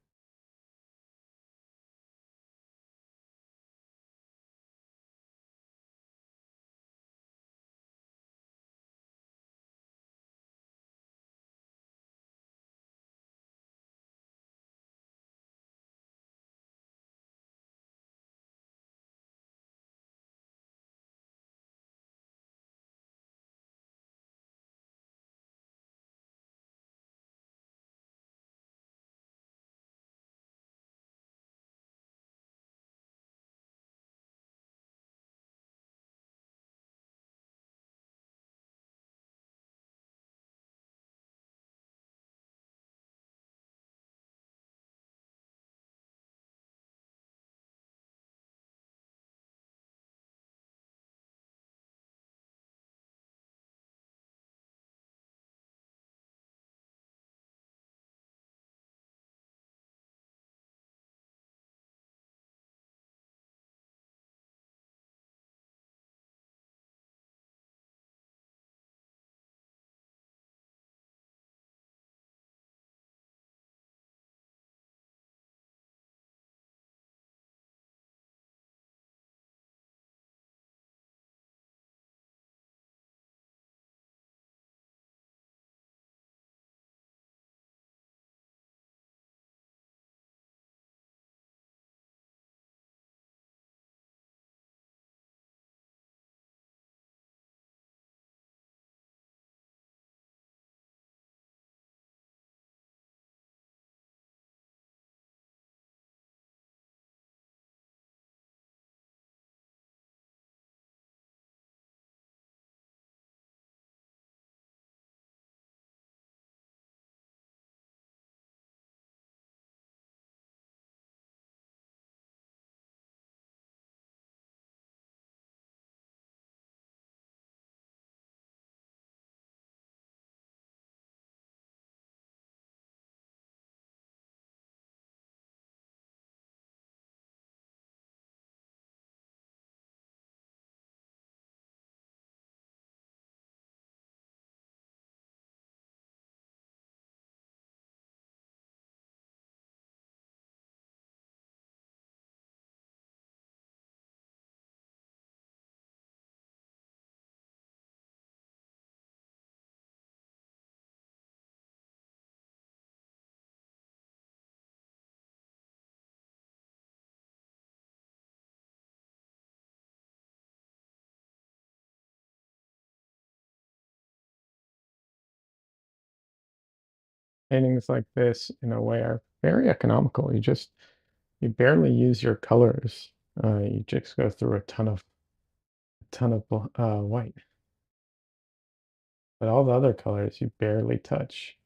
S1: paintings like this, in a way, are very economical. You barely use your colors. You just go through a ton of white, but all the other colors you barely touch.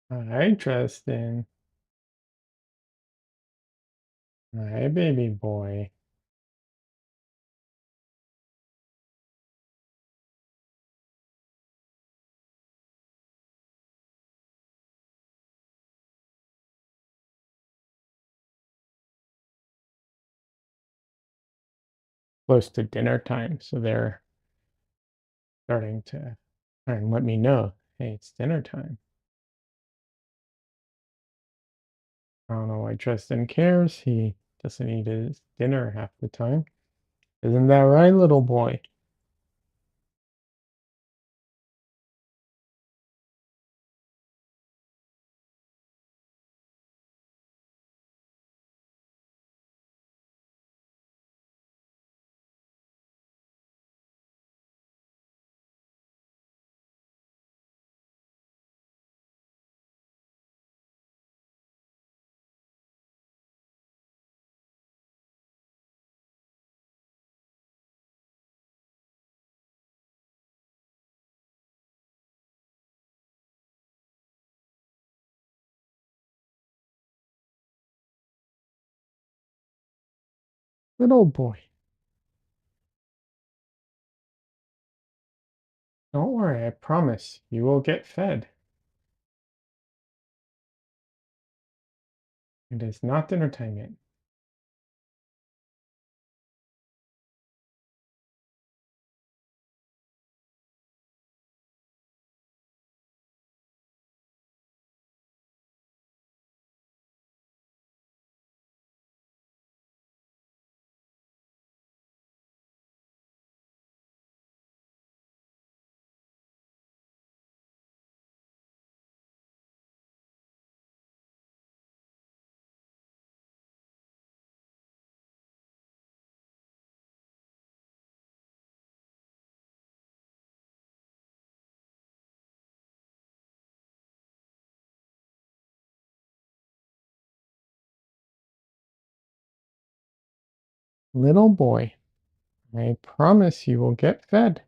S1: Hi, Tristan. Hi, baby boy. Close to dinner time, so they're starting to try and let me know, hey, it's dinner time. I don't know why Tristan cares. He doesn't eat his dinner half the time. Isn't that right, little boy? Little boy. Don't worry, I promise you will get fed. It is not dinner time yet. Little boy, I promise you will get fed.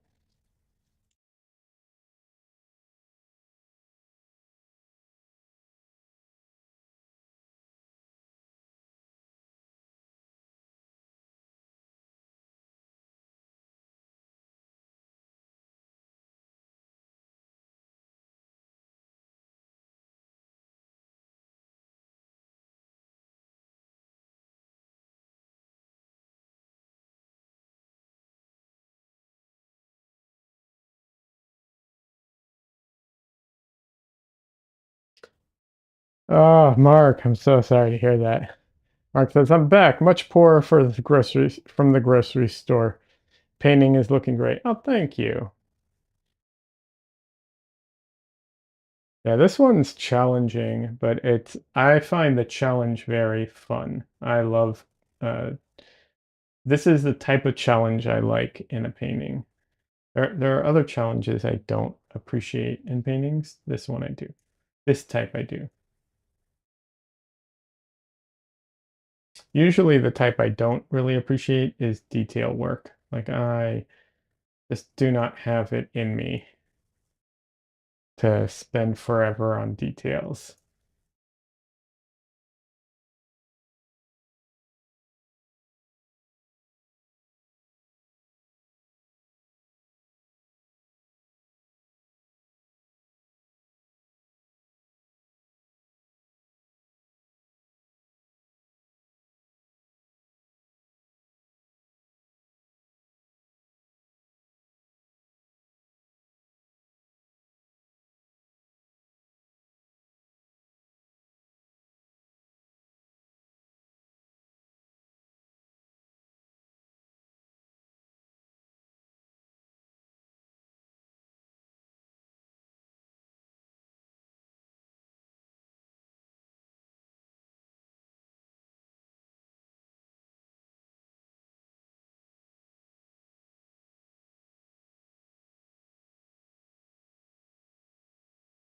S1: Oh, Mark, I'm so sorry to hear that. Mark says, I'm back, much poorer for the groceries from the grocery store. Painting is looking great. Oh, thank you. Yeah, this one's challenging, but I find the challenge very fun. I love this is the type of challenge I like in a painting. There are other challenges I don't appreciate in paintings. This one I do. This type I do. Usually the type I don't really appreciate is detail work. Like I just do not have it in me to spend forever on details.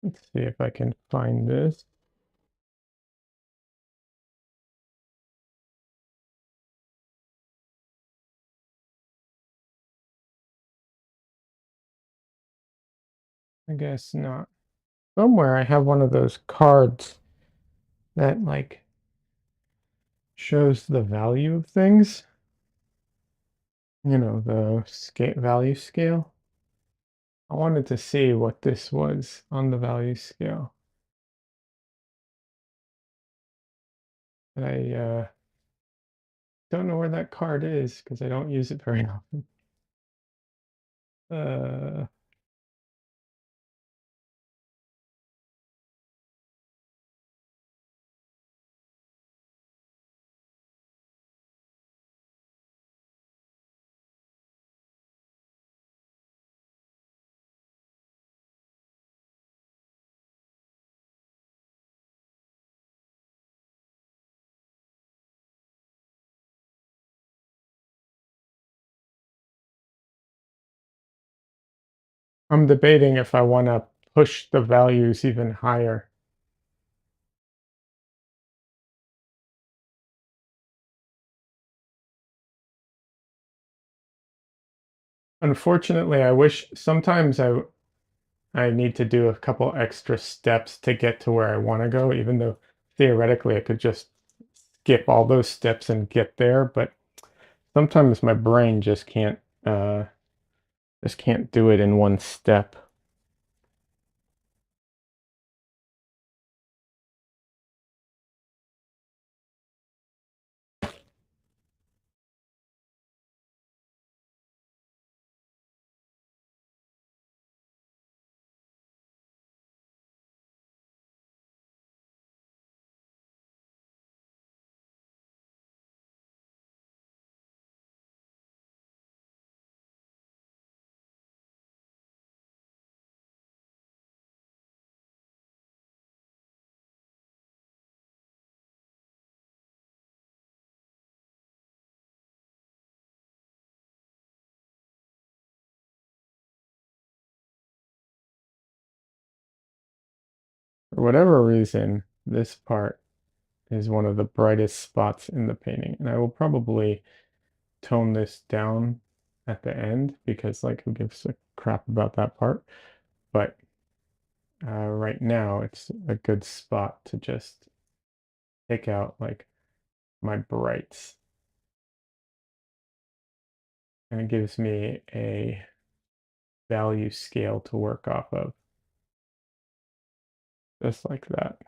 S1: Let's see if I can find this. I guess not. Somewhere I have one of those cards that like shows the value of things. You know, the value scale. I wanted to see what this was on the value scale. But I don't know where that card is because I don't use it very often. Uh, I'm debating if I want to push the values even higher. Unfortunately, I wish sometimes I need to do a couple extra steps to get to where I want to go, even though theoretically I could just skip all those steps and get there, but sometimes my brain uh just can't do it in one step. For whatever reason, this part is one of the brightest spots in the painting, and I will probably tone this down at the end because like who gives a crap about that part? But right now it's a good spot to just pick out like my brights, and it gives me a value scale to work off of, just like that.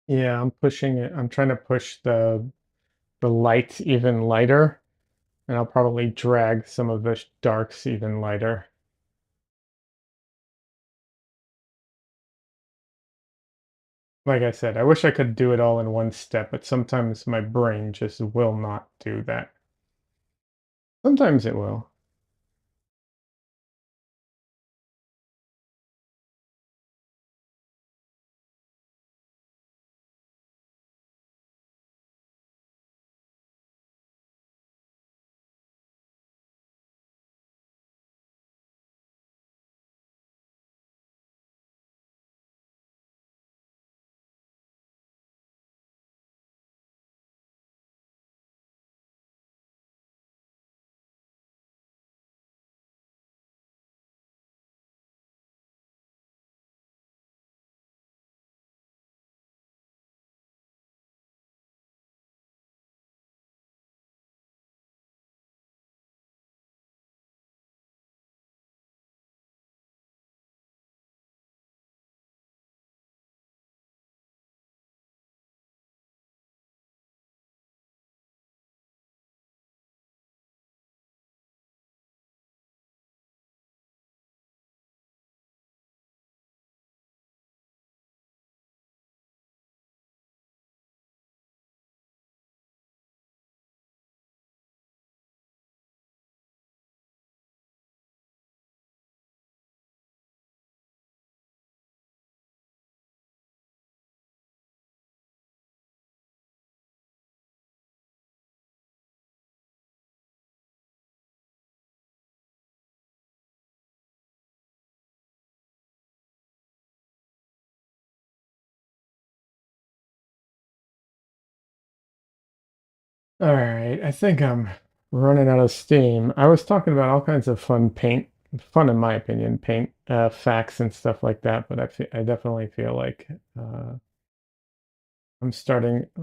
S1: Yeah, I'm pushing it. I'm trying to push the light even lighter, and I'll probably drag some of the darks even lighter. Like I said, I wish I could do it all in one step, but sometimes my brain just will not do that. Sometimes it will. All right, I think I'm running out of steam. I was talking about all kinds of fun in my opinion, paint facts and stuff like that, but I definitely feel like uh,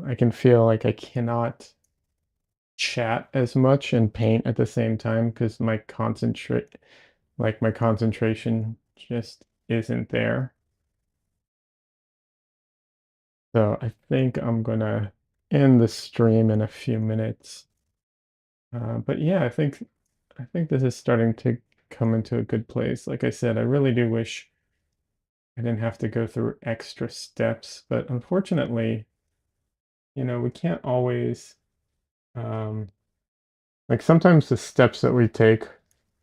S1: I can feel like I cannot chat as much and paint at the same time because my concentration just isn't there. So I think I'm gonna end the stream in a few minutes. But yeah, I think this is starting to come into a good place. Like I said, I really do wish I didn't have to go through extra steps, but unfortunately, we can't always um, like sometimes the steps that we take,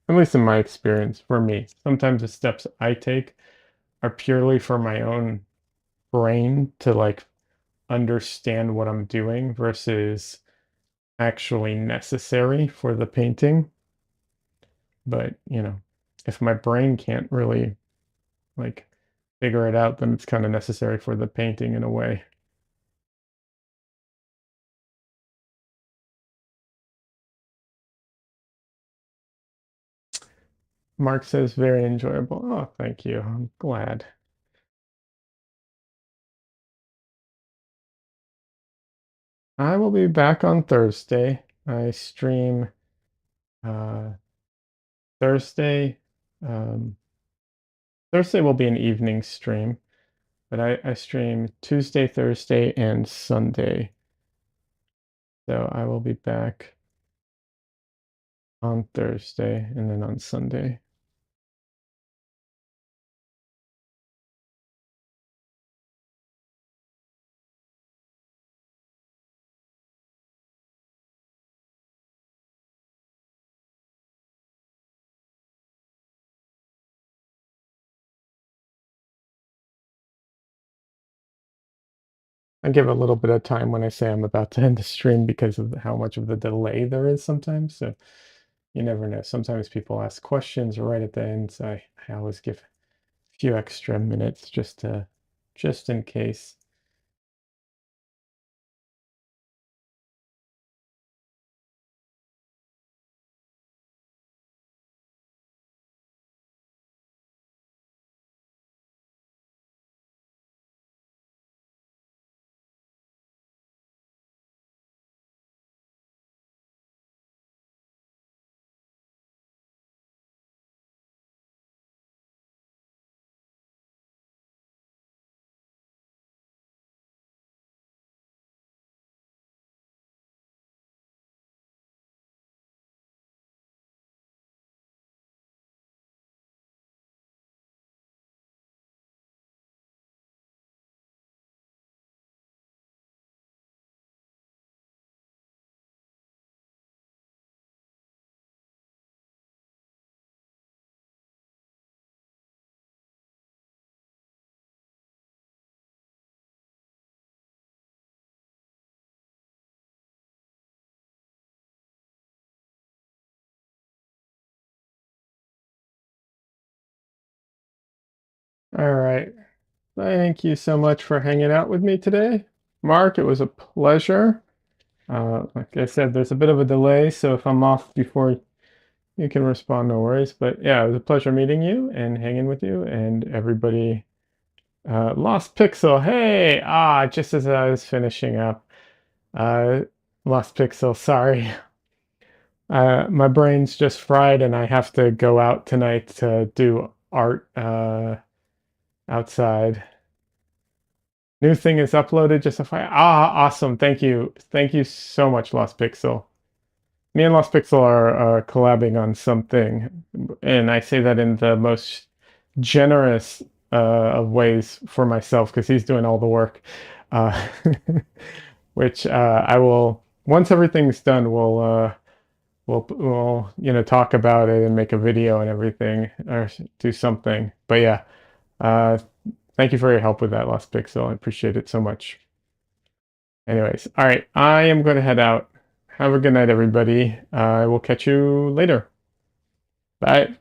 S1: at least in my experience, for me, sometimes the steps I take are purely for my own brain to like understand what I'm doing versus actually necessary for the painting. But, if my brain can't really like figure it out, then it's kind of necessary for the painting in a way. Mark says very enjoyable. Oh, thank you. I'm glad. I will be back on Thursday. I stream uh Thursday. Um Thursday will be an evening stream, but I stream Tuesday, Thursday, and Sunday. So I will be back on Thursday and then on Sunday. I give a little bit of time when I say I'm about to end the stream because of how much of the delay there is sometimes. So you never know. Sometimes people ask questions right at the end, so I always give a few extra minutes just in case. All right. Thank you so much for hanging out with me today. Mark, it was a pleasure. Like I said, there's a bit of a delay, so if I'm off before you can respond, no worries. But yeah, it was a pleasure meeting you and hanging with you and everybody. Lost Pixel, hey! Just as I was finishing up. Uh, Lost Pixel, sorry. My brain's just fried and I have to go out tonight to do art outside. New thing is uploaded, just a fire. Awesome. Thank you. Thank you so much, Lost Pixel. Me and Lost Pixel are collabing on something, and I say that in the most generous of ways for myself because he's doing all the work. Uh, which I will, once everything's done, we'll talk about it and make a video and everything or do something. But yeah, uh, thank you for your help with that, Lost Pixel. I appreciate it so much. Anyways, all right, I am going to head out. Have a good night, everybody. I will catch you later. Bye.